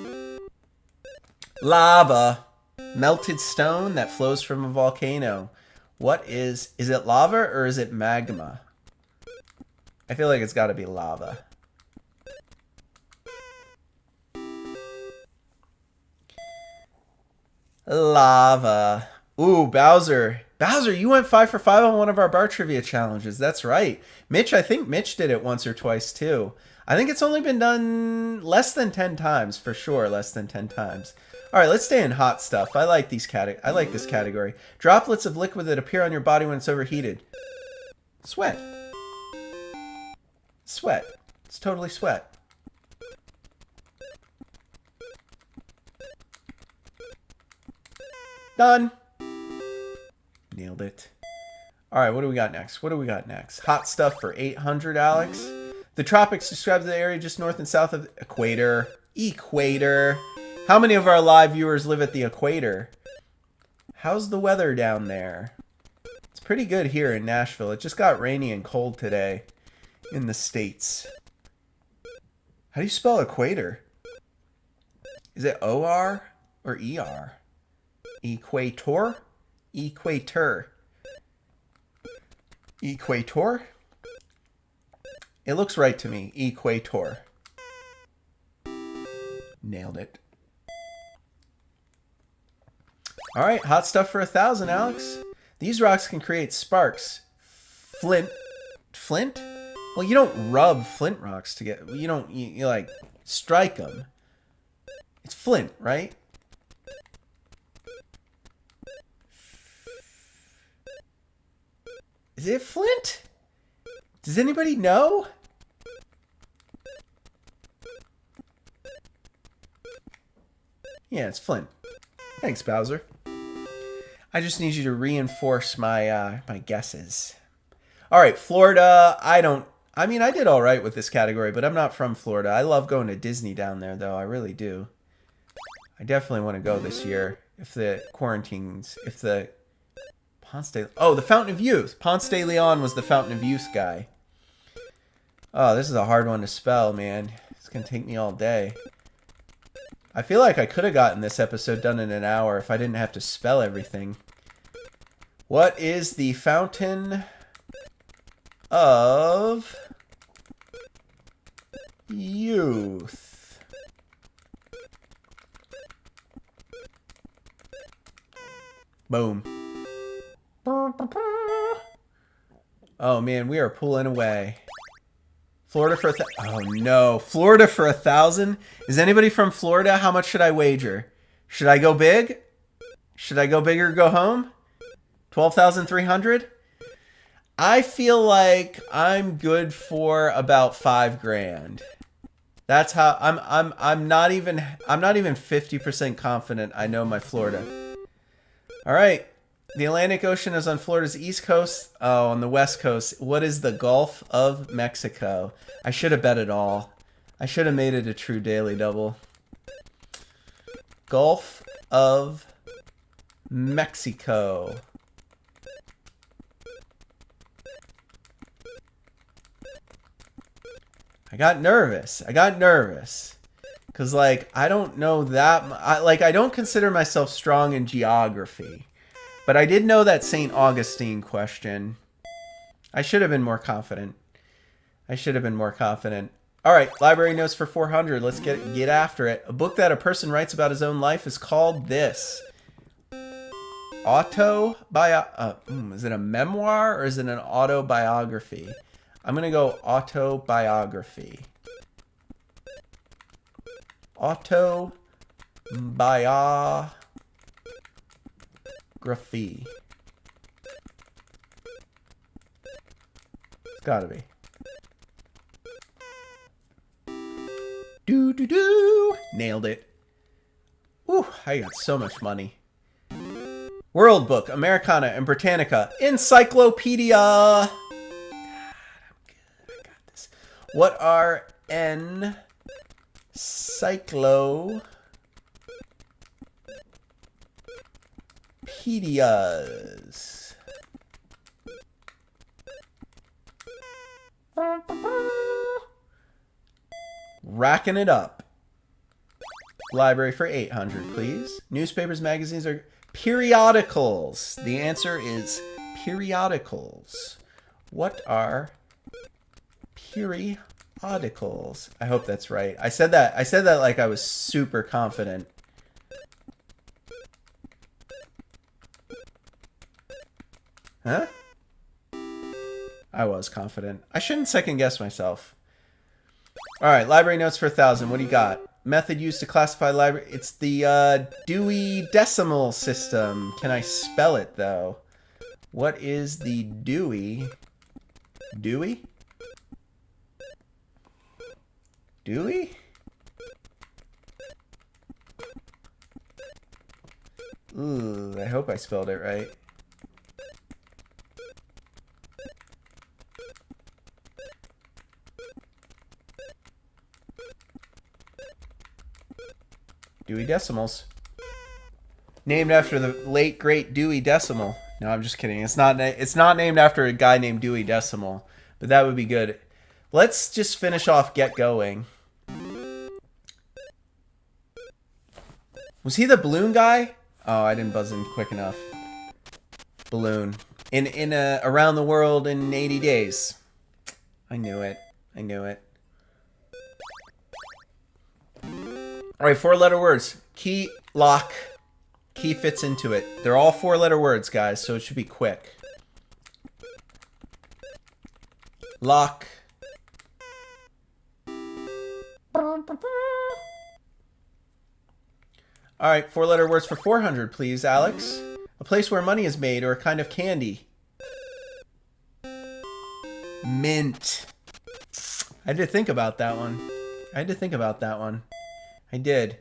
S1: Lava. Melted stone that flows from a volcano. What is it lava or is it magma? I feel like it's got to be lava. Lava. Ooh, Bowser. Bowser, you went 5 for 5 on one of our bar trivia challenges. That's right. Mitch, I think Mitch did it once or twice too. I think it's only been done less than 10 times, for sure. Less than 10 times. All right, let's stay in hot stuff. I like this category. Droplets of liquid that appear on your body when it's overheated. Sweat. Sweat. It's totally sweat. Done. Nailed it. All right, what do we got next? Hot stuff for 800, Alex. The tropics describe the area just north and south of the equator. Equator. How many of our live viewers live at the equator? How's the weather down there? It's pretty good here in Nashville. It just got rainy and cold today in the States. How do you spell equator? Is it O-R or E-R? Equator? Equator. Equator? It looks right to me. Equator. Nailed it. All right, hot stuff for 1,000, Alex. These rocks can create sparks. Flint? Well, you don't rub flint rocks together. You like strike them. It's flint, right? Is it flint? Does anybody know? Yeah, it's flint. Thanks, Bowser. I just need you to reinforce my my guesses. All right, Florida. I did all right with this category, but I'm not from Florida. I love going to Disney down there, though. I really do. I definitely want to go this year if the the Fountain of Youth. Ponce de Leon was the Fountain of Youth guy. Oh, this is a hard one to spell, man. It's gonna take me all day. I feel like I could have gotten this episode done in an hour if I didn't have to spell everything. What is the Fountain of Youth? Boom. Oh man, we are pulling away. Florida for oh no, Florida for 1,000. Is anybody from Florida? How much should I wager? Should I go big? Should I go big or go home? 12,300. I feel like I'm good for about $5,000. That's how I'm not even 50% confident I know my Florida. All right. The Atlantic Ocean is on Florida's east coast. Oh, on the west coast. What is the Gulf of Mexico? I should have bet it all. I should have made it a true daily double. Gulf of Mexico. I got nervous. Because, like, I don't know that... I don't consider myself strong in geography. But I did know that St. Augustine question. I should have been more confident. All right, library notes for 400. Let's get after it. A book that a person writes about his own life is called this. Is it a memoir or is it an autobiography? I'm going to go autobiography. Autobiography. It's got to be. Nailed it. Ooh, I got so much money. World Book, Americana, and Britannica. Encyclopedia. God, I'm good. I got this. What are encyclopedias? Racking it up. Library for 800, please. Newspapers, magazines, or periodicals. The answer is periodicals. What are periodicals? I hope that's right. I said that like I was super confident. Huh? I was confident. I shouldn't second guess myself. All right, library notes for 1,000. What do you got? Method used to classify library. It's the Dewey Decimal System. Can I spell it, though? What is the Dewey? Dewey? Dewey? Ooh, I hope I spelled it right. Dewey Decimals. Named after the late great Dewey Decimal. No, I'm just kidding. It's not named after a guy named Dewey Decimal, but that would be good. Let's just finish off Get Going. Was he the balloon guy? Oh, I didn't buzz in quick enough. Balloon. In Around the World in 80 Days. I knew it. All right, 4-letter words. Key, lock. Key fits into it. They're all 4-letter words, guys, so it should be quick. Lock. All right, 4-letter words for 400, please, Alex. A place where money is made or a kind of candy. Mint. I had to think about that one. I did.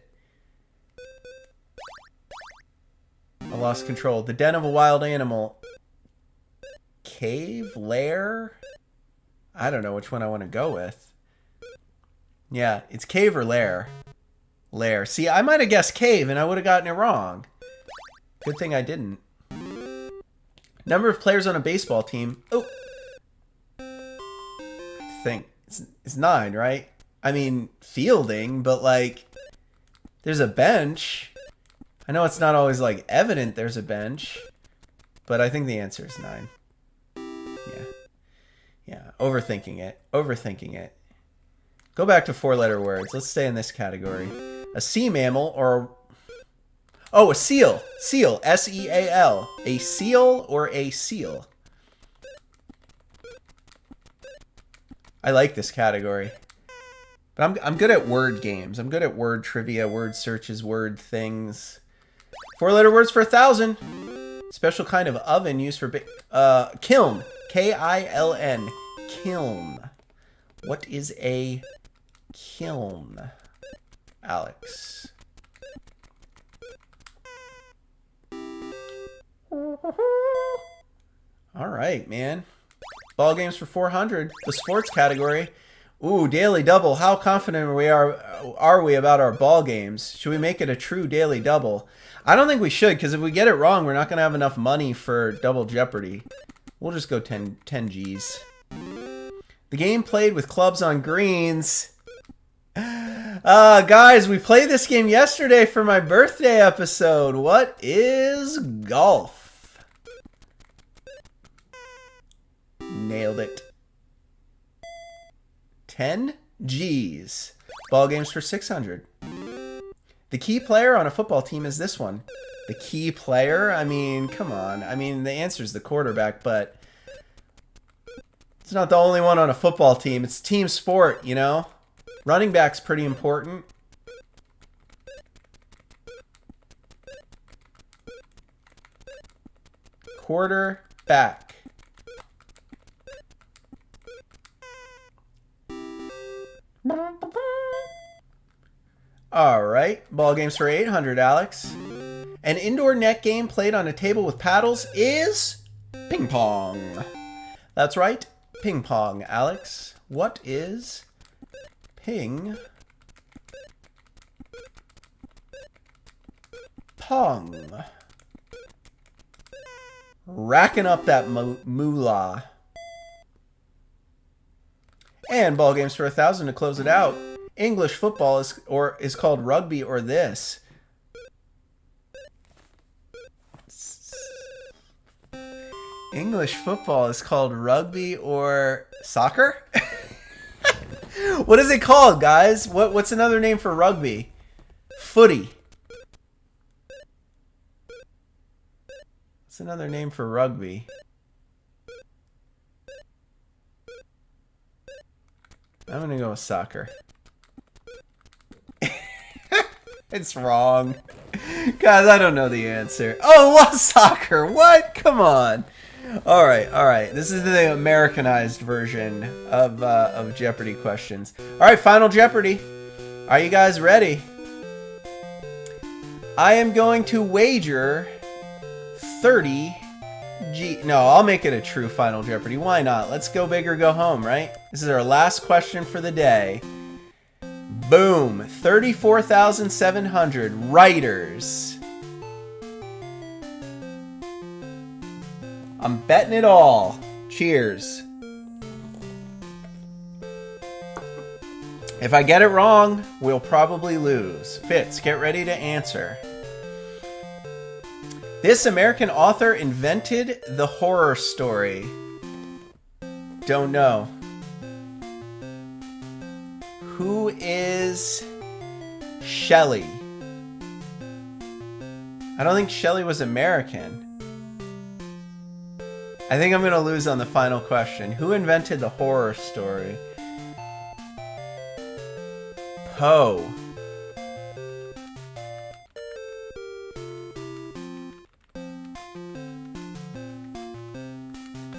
S1: I lost control. The den of a wild animal. Cave? Lair? I don't know which one I want to go with. Yeah, it's cave or lair. Lair. See, I might have guessed cave and I would have gotten it wrong. Good thing I didn't. Number of players on a baseball team. Oh. I think it's 9, right? I mean, fielding, but like... There's a bench. I know it's not always like evident there's a bench, but I think the answer is 9. Yeah. Overthinking it. Go back to 4-letter words. Let's stay in this category. A sea mammal or... Oh, a seal. Seal. S-E-A-L. A seal or a seal? I like this category. But I'm good at word games. I'm good at word trivia, word searches, word things. 4-letter words for 1,000. Special kind of oven used for kiln. K-I-L-N. Kiln. What is a kiln? Alex. All right, man. Ball games for 400. The sports category. Ooh, daily double. How confident are we about our ball games? Should we make it a true daily double? I don't think we should, because if we get it wrong, we're not going to have enough money for double Jeopardy. We'll just go 10 G's. The game played with clubs on greens. Guys, we played this game yesterday for my birthday episode. What is golf? Nailed it. 10 G's. Ball games for 600. The key player on a football team is this one. The key player? I mean, come on. I mean, the answer is the quarterback, but it's not the only one on a football team. It's team sport, you know? Running back's pretty important. Quarterback. All right. Ball games for 800, Alex. An indoor net game played on a table with paddles is ping pong. That's right. Ping pong, Alex. What is ping pong? Racking up that moolah. And ball games for 1,000 to close it out. English football is called rugby or this. English football is called rugby or soccer? What is it called, guys? What's another name for rugby? Footy. What's another name for rugby? I'm going to go with soccer. It's wrong. Guys, I don't know the answer. Oh, it was soccer. What? Come on. All right. This is the Americanized version of Jeopardy questions. All right, Final Jeopardy. Are you guys ready? I am going to wager 30 G. No, I'll make it a true Final Jeopardy. Why not? Let's go big or go home, right? This is our last question for the day. Boom. 34,700 writers. I'm betting it all. Cheers. If I get it wrong, we'll probably lose. Fitz, get ready to answer. This American author invented the horror story. Don't know. Who is Shelley? I don't think Shelley was American. I think I'm going to lose on the final question. Who invented the horror story? Poe.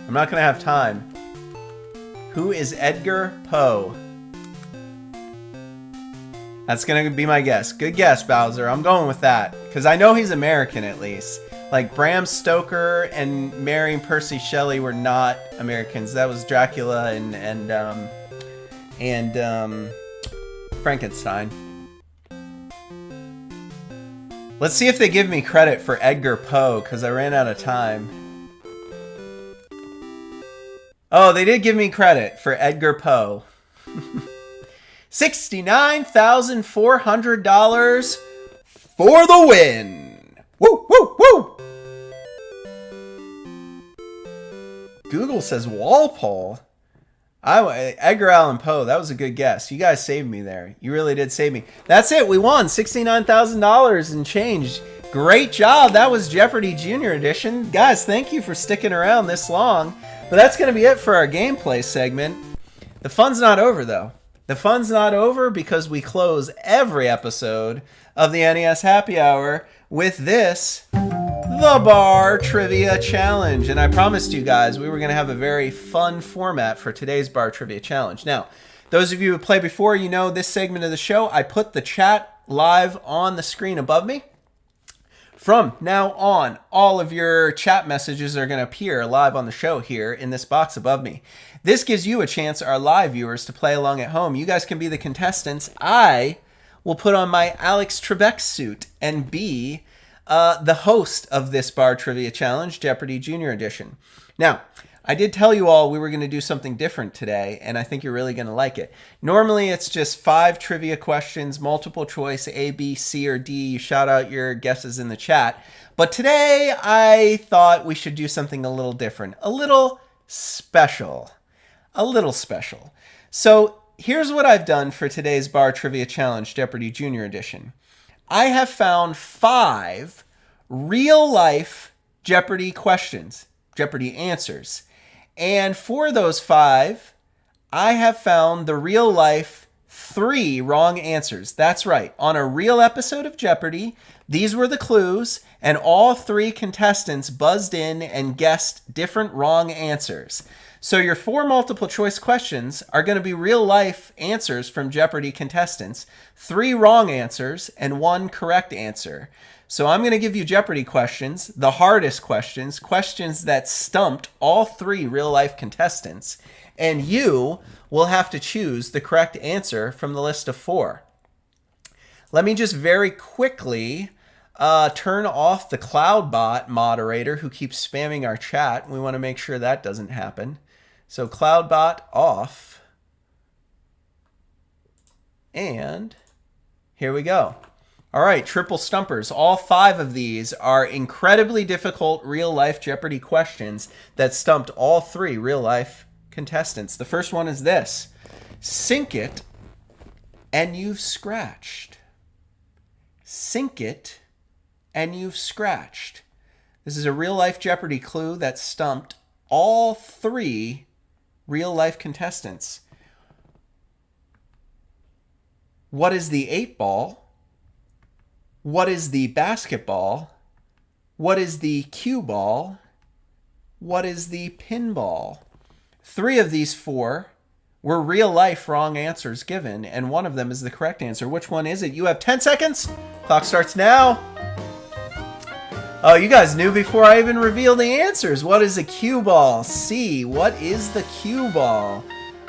S1: I'm not going to have time. Who is Edgar Poe? That's going to be my guess. Good guess, Bowser. I'm going with that. Because I know he's American, at least. Like, Bram Stoker and Mary and Percy Shelley were not Americans. That was Dracula and Frankenstein. Let's see if they give me credit for Edgar Poe, because I ran out of time. Oh, they did give me credit for Edgar Poe. $69,400 for the win. Woo, woo, woo. Google says Walpole. Edgar Allan Poe. That was a good guess. You guys saved me there. You really did save me. That's it. We won $69,000 and change. Great job. That was Jeopardy Junior Edition. Guys, thank you for sticking around this long. But that's going to be it for our gameplay segment. The fun's not over, though. The fun's not over because we close every episode of the NES Happy Hour with this, the Bar Trivia Challenge. And I promised you guys we were going to have a very fun format for today's Bar Trivia Challenge. Now, those of you who played before, you know this segment of the show, I put the chat live on the screen above me. From now on, all of your chat messages are going to appear live on the show here in this box above me. This gives you a chance, our live viewers, to play along at home. You guys can be the contestants. I will put on my Alex Trebek suit and be the host of this Bar Trivia Challenge, Jeopardy Junior Edition. Now, I did tell you all we were going to do something different today, and I think you're really going to like it. Normally, it's just 5 trivia questions, multiple choice, A, B, C, or D. You shout out your guesses in the chat. But today, I thought we should do something a little different, a little special. A little special. So here's what I've done for today's Bar Trivia Challenge Jeopardy Junior Edition. I have found 5 real-life Jeopardy questions, Jeopardy answers. And for those 5, I have found the real life 3 wrong answers. That's right. On a real episode of Jeopardy, these were the clues, and all 3 contestants buzzed in and guessed different wrong answers. So your 4 multiple choice questions are going to be real life answers from Jeopardy contestants, 3 wrong answers, and 1 correct answer. So I'm going to give you Jeopardy questions, the hardest questions, questions that stumped all 3 real-life contestants, and you will have to choose the correct answer from the list of 4. Let me just very quickly turn off the CloudBot moderator who keeps spamming our chat. We want to make sure that doesn't happen. So CloudBot off. And here we go. All right, triple stumpers. All 5 of these are incredibly difficult real-life Jeopardy questions that stumped all 3 real-life contestants. The first one is this. Sink it and you've scratched. Sink it and you've scratched. This is a real-life Jeopardy clue that stumped all 3 real-life contestants. What is the 8 ball? What is the basketball? What is the cue ball? What is the pinball? 3 of these 4 were real-life wrong answers given, and one of them is the correct answer. Which one is it? You have 10 seconds. Clock starts now. Oh, you guys knew before I even revealed the answers. What is a cue ball? C. What is the cue ball?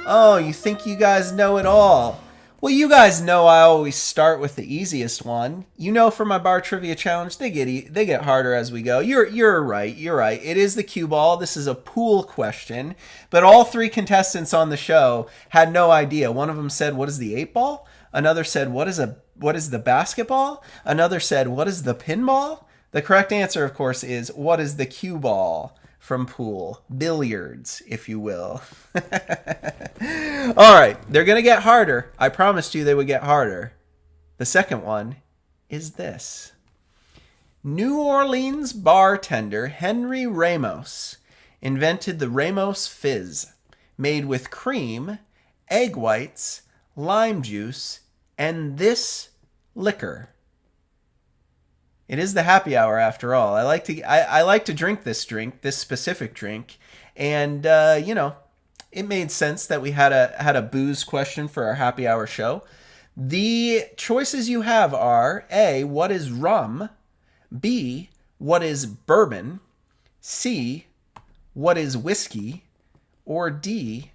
S1: Oh, you think you guys know it all. Well, you guys know I always start with the easiest one. You know, for my Bar Trivia Challenge, they get harder as we go. You're right. You're right. It is the cue ball. This is a pool question, but all 3 contestants on the show had no idea. One of them said, "What is the 8 ball?" Another said, "What is the basketball?" Another said, "What is the pinball?" The correct answer, of course, is what is the cue ball from pool? Billiards, if you will. All right, they're going to get harder. I promised you they would get harder. The second one is this. New Orleans bartender Henry Ramos invented the Ramos Fizz, made with cream, egg whites, lime juice, and this liquor. It is the happy hour after all. I like to drink this specific drink, and it made sense that we had a booze question for our happy hour show. The choices you have are A, what is rum? B, what is bourbon? C, what is whiskey? Or D,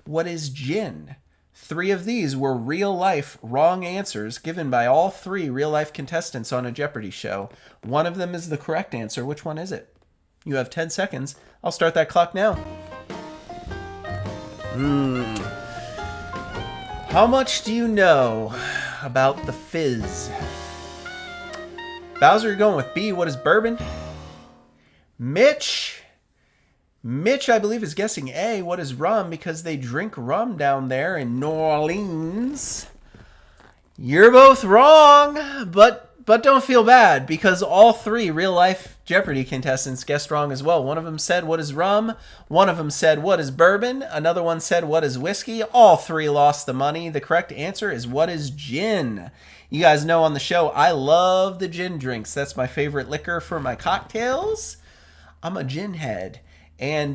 S1: what is gin? 3 of these were real-life wrong answers given by all 3 real-life contestants on a Jeopardy show. One of them is the correct answer. Which one is it? You have 10 seconds. I'll start that clock now. How much do you know about the Fizz? Bowser, you're going with B. What is bourbon? Mitch, I believe, is guessing A. What is rum? Because they drink rum down there in New Orleans. You're both wrong, but don't feel bad because all 3 real-life Jeopardy contestants guessed wrong as well. One of them said, what is rum? One of them said, what is bourbon? Another one said, what is whiskey? All 3 lost the money. The correct answer is, what is gin? You guys know on the show, I love the gin drinks. That's my favorite liquor for my cocktails. I'm a gin head. And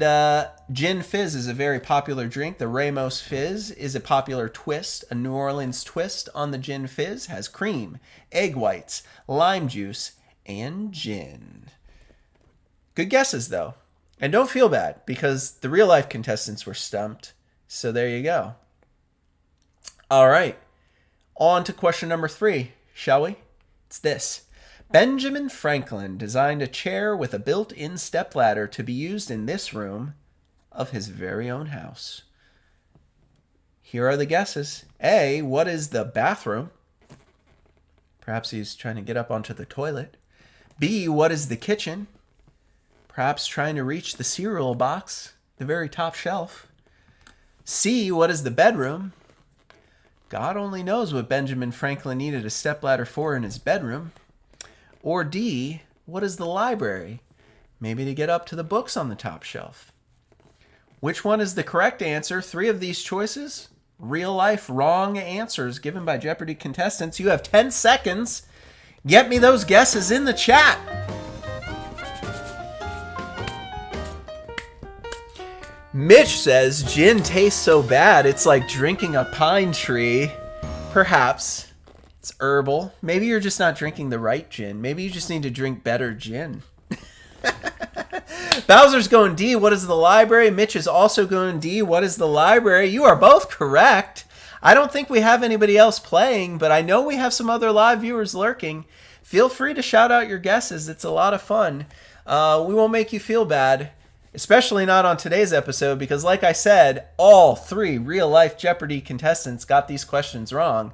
S1: Gin Fizz is a very popular drink. The Ramos Fizz is a popular twist. A New Orleans twist on the Gin Fizz has cream, egg whites, lime juice, and gin. Good guesses, though. And don't feel bad, because the real-life contestants were stumped. So there you go. All right. On to question number 3, shall we? It's this. Benjamin Franklin designed a chair with a built-in stepladder to be used in this room of his very own house. Here are the guesses. A, what is the bathroom? Perhaps he's trying to get up onto the toilet. B, what is the kitchen? Perhaps trying to reach the cereal box, the very top shelf. C, what is the bedroom? God only knows what Benjamin Franklin needed a stepladder for in his bedroom. Or D, what is the library? Maybe to get up to the books on the top shelf. Which one is the correct answer? 3 of these choices, real life wrong answers given by Jeopardy contestants. You have 10 seconds. Get me those guesses in the chat. Mitch says, gin tastes so bad, it's like drinking a pine tree. Perhaps. It's herbal. Maybe you're just not drinking the right gin. Maybe you just need to drink better gin. Bowser's going D, what is the library? Mitch is also going D, what is the library? You are both correct. I don't think we have anybody else playing, but I know we have some other live viewers lurking. Feel free to shout out your guesses. It's a lot of fun. We won't make you feel bad. Especially not on today's episode, because like I said, all 3 real-life Jeopardy contestants got these questions wrong.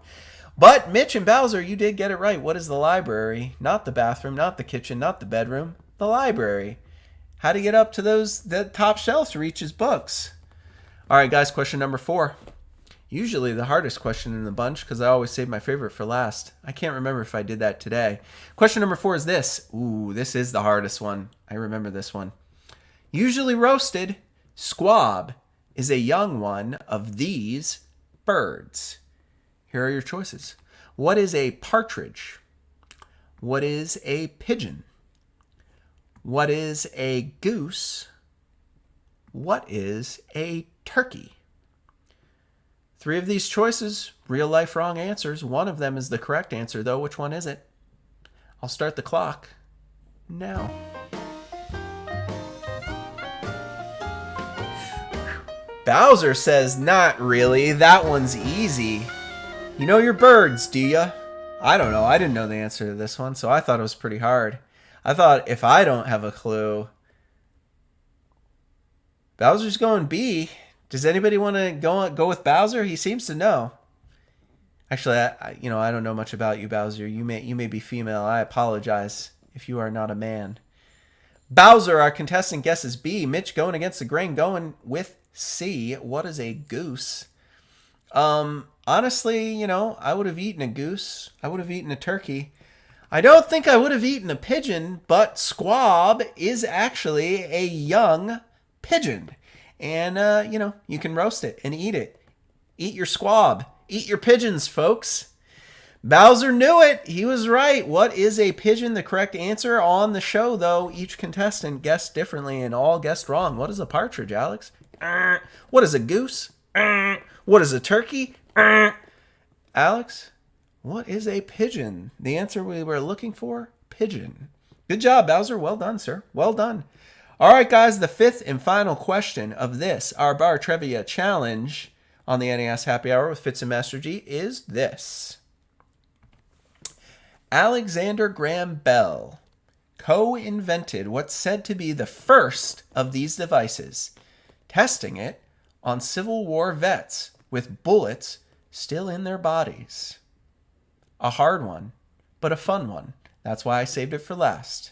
S1: But Mitch and Bowser, you did get it right. What is the library? Not the bathroom, not the kitchen, not the bedroom. The library. How to get up to the top shelf to reach his books. All right, guys, question number 4. Usually the hardest question in the bunch, because I always save my favorite for last. I can't remember if I did that today. Question number 4 is this. Ooh, this is the hardest one. I remember this one. Usually roasted, squab is a young one of these birds. Here are your choices. What is a partridge? What is a pigeon? What is a goose? What is a turkey? 3 of these choices, real life wrong answers. One of them is the correct answer, though. Which one is it? I'll start the clock now. Bowser says, not really. That one's easy. You know your birds, do ya? I don't know. I didn't know the answer to this one, so I thought it was pretty hard. I thought if I don't have a clue... Bowser's going B. Does anybody want to go with Bowser? He seems to know. Actually, I don't know much about you, Bowser. You may be female. I apologize if you are not a man. Bowser, our contestant, guesses B. Mitch going against the grain, going with C. What is a goose? Honestly, I would have eaten a goose. I would have eaten a turkey. I don't think I would have eaten a pigeon, but squab is actually a young pigeon. And, you can roast it and eat it. Eat your squab. Eat your pigeons, folks. Bowser knew it. He was right. What is a pigeon? The correct answer on the show, though, each contestant guessed differently and all guessed wrong. What is a partridge, Alex? What is a goose? What is a turkey? Alex, what is a pigeon? The answer we were looking for, pigeon. Good job, Bowser. Well done, sir. Well done. All right, guys, the 5th and final question of this, our bar trivia challenge on the NES Happy Hour with Fitz and Master G is this. Alexander Graham Bell co-invented what's said to be the first of these devices, testing it on Civil War vets with bullets still in their bodies. A hard one, but a fun one. That's why I saved it for last.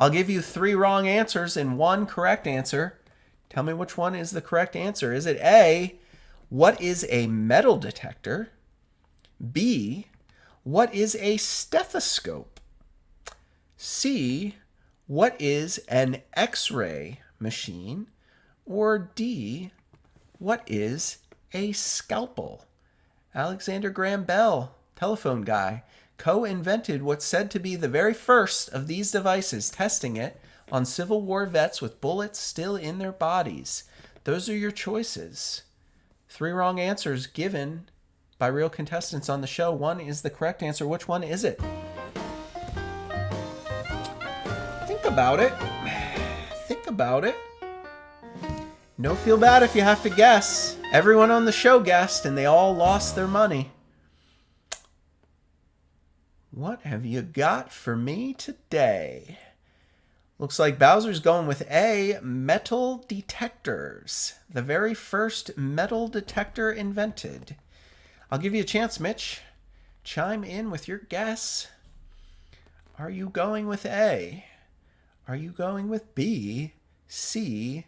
S1: I'll give you 3 wrong answers and 1 correct answer. Tell me which one is the correct answer. Is it A, what is a metal detector? B, what is a stethoscope? C, what is an X-ray machine? Or D, what is a scalpel? Alexander Graham Bell, telephone guy, co-invented what's said to be the very first of these devices, testing it on Civil War vets with bullets still in their bodies. Those are your choices. 3 wrong answers given by real contestants on the show. 1 is the correct answer. Which one is it? Think about it. Think about it. No feel bad if you have to guess. Everyone on the show guessed, and they all lost their money. What have you got for me today? Looks like Bowser's going with A, metal detectors. The very first metal detector invented. I'll give you a chance, Mitch. Chime in with your guess. Are you going with A? Are you going with B, C,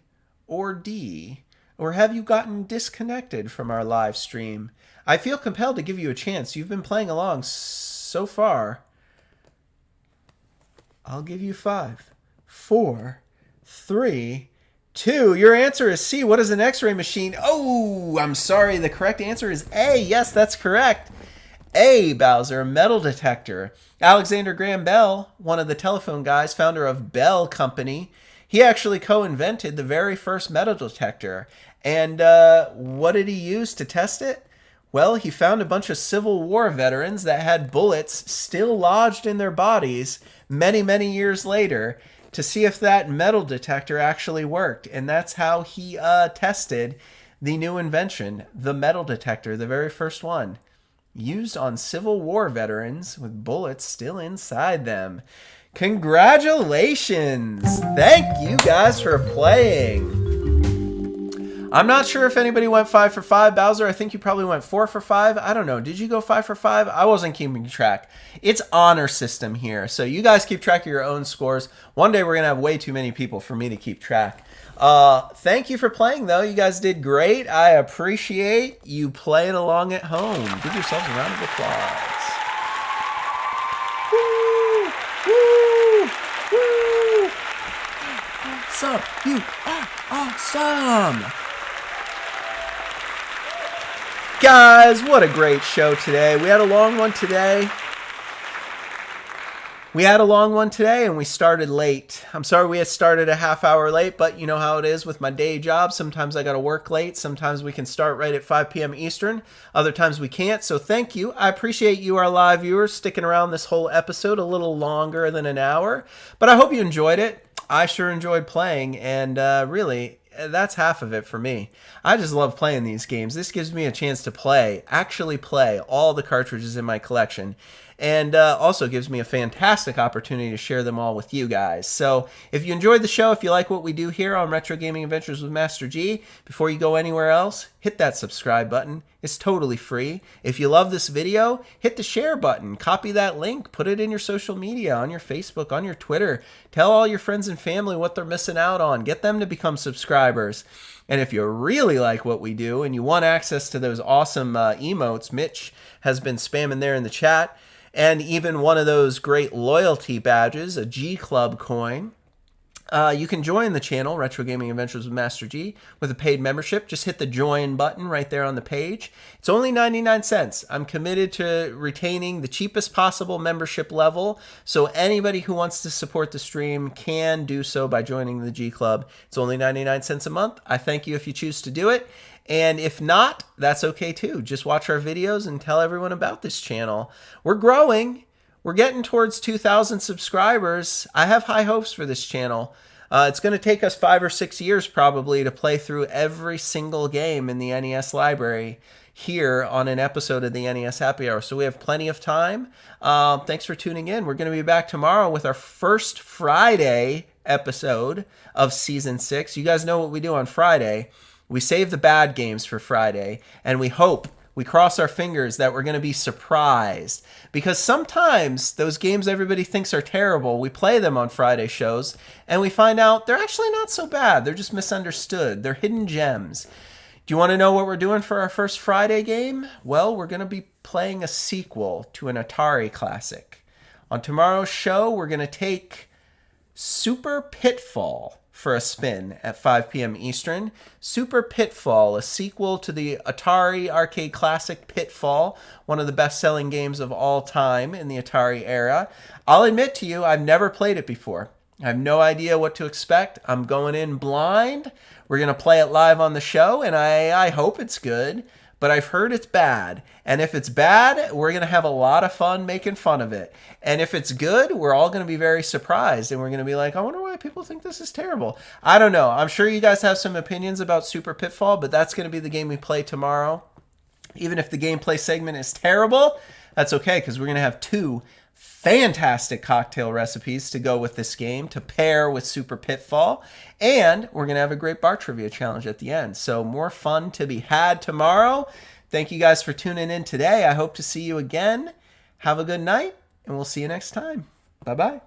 S1: or D? Or have you gotten disconnected from our live stream? I feel compelled to give you a chance. You've been playing along so far. I'll give you 5, 4, 3, 2. Your answer is C. What is an X-ray machine? Oh, I'm sorry. The correct answer is A. Yes, that's correct. A, Bowser, metal detector. Alexander Graham Bell, one of the telephone guys, founder of Bell Company, he actually co-invented the very first metal detector. And what did he use to test it? Well, he found a bunch of Civil War veterans that had bullets still lodged in their bodies many, many years later to see if that metal detector actually worked. And that's how he tested the new invention, the metal detector, the very first one, used on Civil War veterans with bullets still inside them. Congratulations! Thank you guys for playing. I'm not sure if anybody went 5 for 5. Bowser, I think you probably went 4 for 5. I don't know. Did you go 5 for 5? I wasn't keeping track. It's honor system here, so you guys keep track of your own scores. One day we're going to have way too many people for me to keep track. Thank you for playing, though. You guys did great. I appreciate you playing along at home. Give yourselves a round of applause. Woo! Woo! Woo! Awesome! You are awesome! Guys, what a great show today. We had a long one today. And we started late. I'm sorry we had started a half hour late, but you know how it is with my day job. Sometimes I got to work late. Sometimes we can start right at 5 p.m. Eastern. Other times we can't. So thank you. I appreciate you, our live viewers, sticking around this whole episode a little longer than an hour. But I hope you enjoyed it. I sure enjoyed playing, and really, that's half of it for me. I just love playing these games. This gives me a chance to actually play all the cartridges in my collection, and also gives me a fantastic opportunity to share them all with you guys. So if you enjoyed the show, if you like what we do here on Retro Gaming Adventures with Master G, before you go anywhere else, hit that subscribe button. It's totally free. If you love this video, hit the share button. Copy that link. Put it in your social media, on your Facebook, on your Twitter. Tell all your friends and family what they're missing out on. Get them to become subscribers. And if you really like what we do and you want access to those awesome emotes, Mitch has been spamming there in the chat, and even one of those great loyalty badges, a G Club coin, you can join the channel, Retro Gaming Adventures with Master G, with a paid membership. Just hit the join button right there on the page. It's only 99 cents. I'm committed to retaining the cheapest possible membership level, so anybody who wants to support the stream can do so by joining the G Club. It's only 99 cents a month. I thank you if you choose to do it. And if not, that's okay too. Just watch our videos and tell everyone about this channel. We're growing. We're getting towards 2,000 subscribers. I have high hopes for this channel. It's going to take us 5 or 6 years probably to play through every single game in the NES library here on an episode of the NES Happy Hour. So we have plenty of time. Thanks for tuning in. We're going to be back tomorrow with our first Friday episode of Season 6. You guys know what we do on Friday. We save the bad games for Friday, and we cross our fingers that we're going to be surprised. Because sometimes those games everybody thinks are terrible, we play them on Friday shows, and we find out they're actually not so bad. They're just misunderstood. They're hidden gems. Do you want to know what we're doing for our first Friday game? Well, we're going to be playing a sequel to an Atari classic. On tomorrow's show, we're going to take Super Pitfall for a spin at 5 p.m. Eastern. Super Pitfall, a sequel to the Atari arcade classic Pitfall, one of the best-selling games of all time in the Atari era. I'll admit to you, I've never played it before. I have no idea what to expect. I'm going in blind. We're going to play it live on the show, and I hope it's good. But I've heard it's bad. And if it's bad, we're going to have a lot of fun making fun of it. And if it's good, we're all going to be very surprised. And we're going to be like, I wonder why people think this is terrible. I don't know. I'm sure you guys have some opinions about Super Pitfall, but that's going to be the game we play tomorrow. Even if the gameplay segment is terrible, that's okay, because we're going to have 2 fantastic cocktail recipes to go with this game to pair with Super Pitfall. And we're going to have a great bar trivia challenge at the end. So more fun to be had tomorrow. Thank you guys for tuning in today. I hope to see you again. Have a good night, and we'll see you next time. Bye-bye.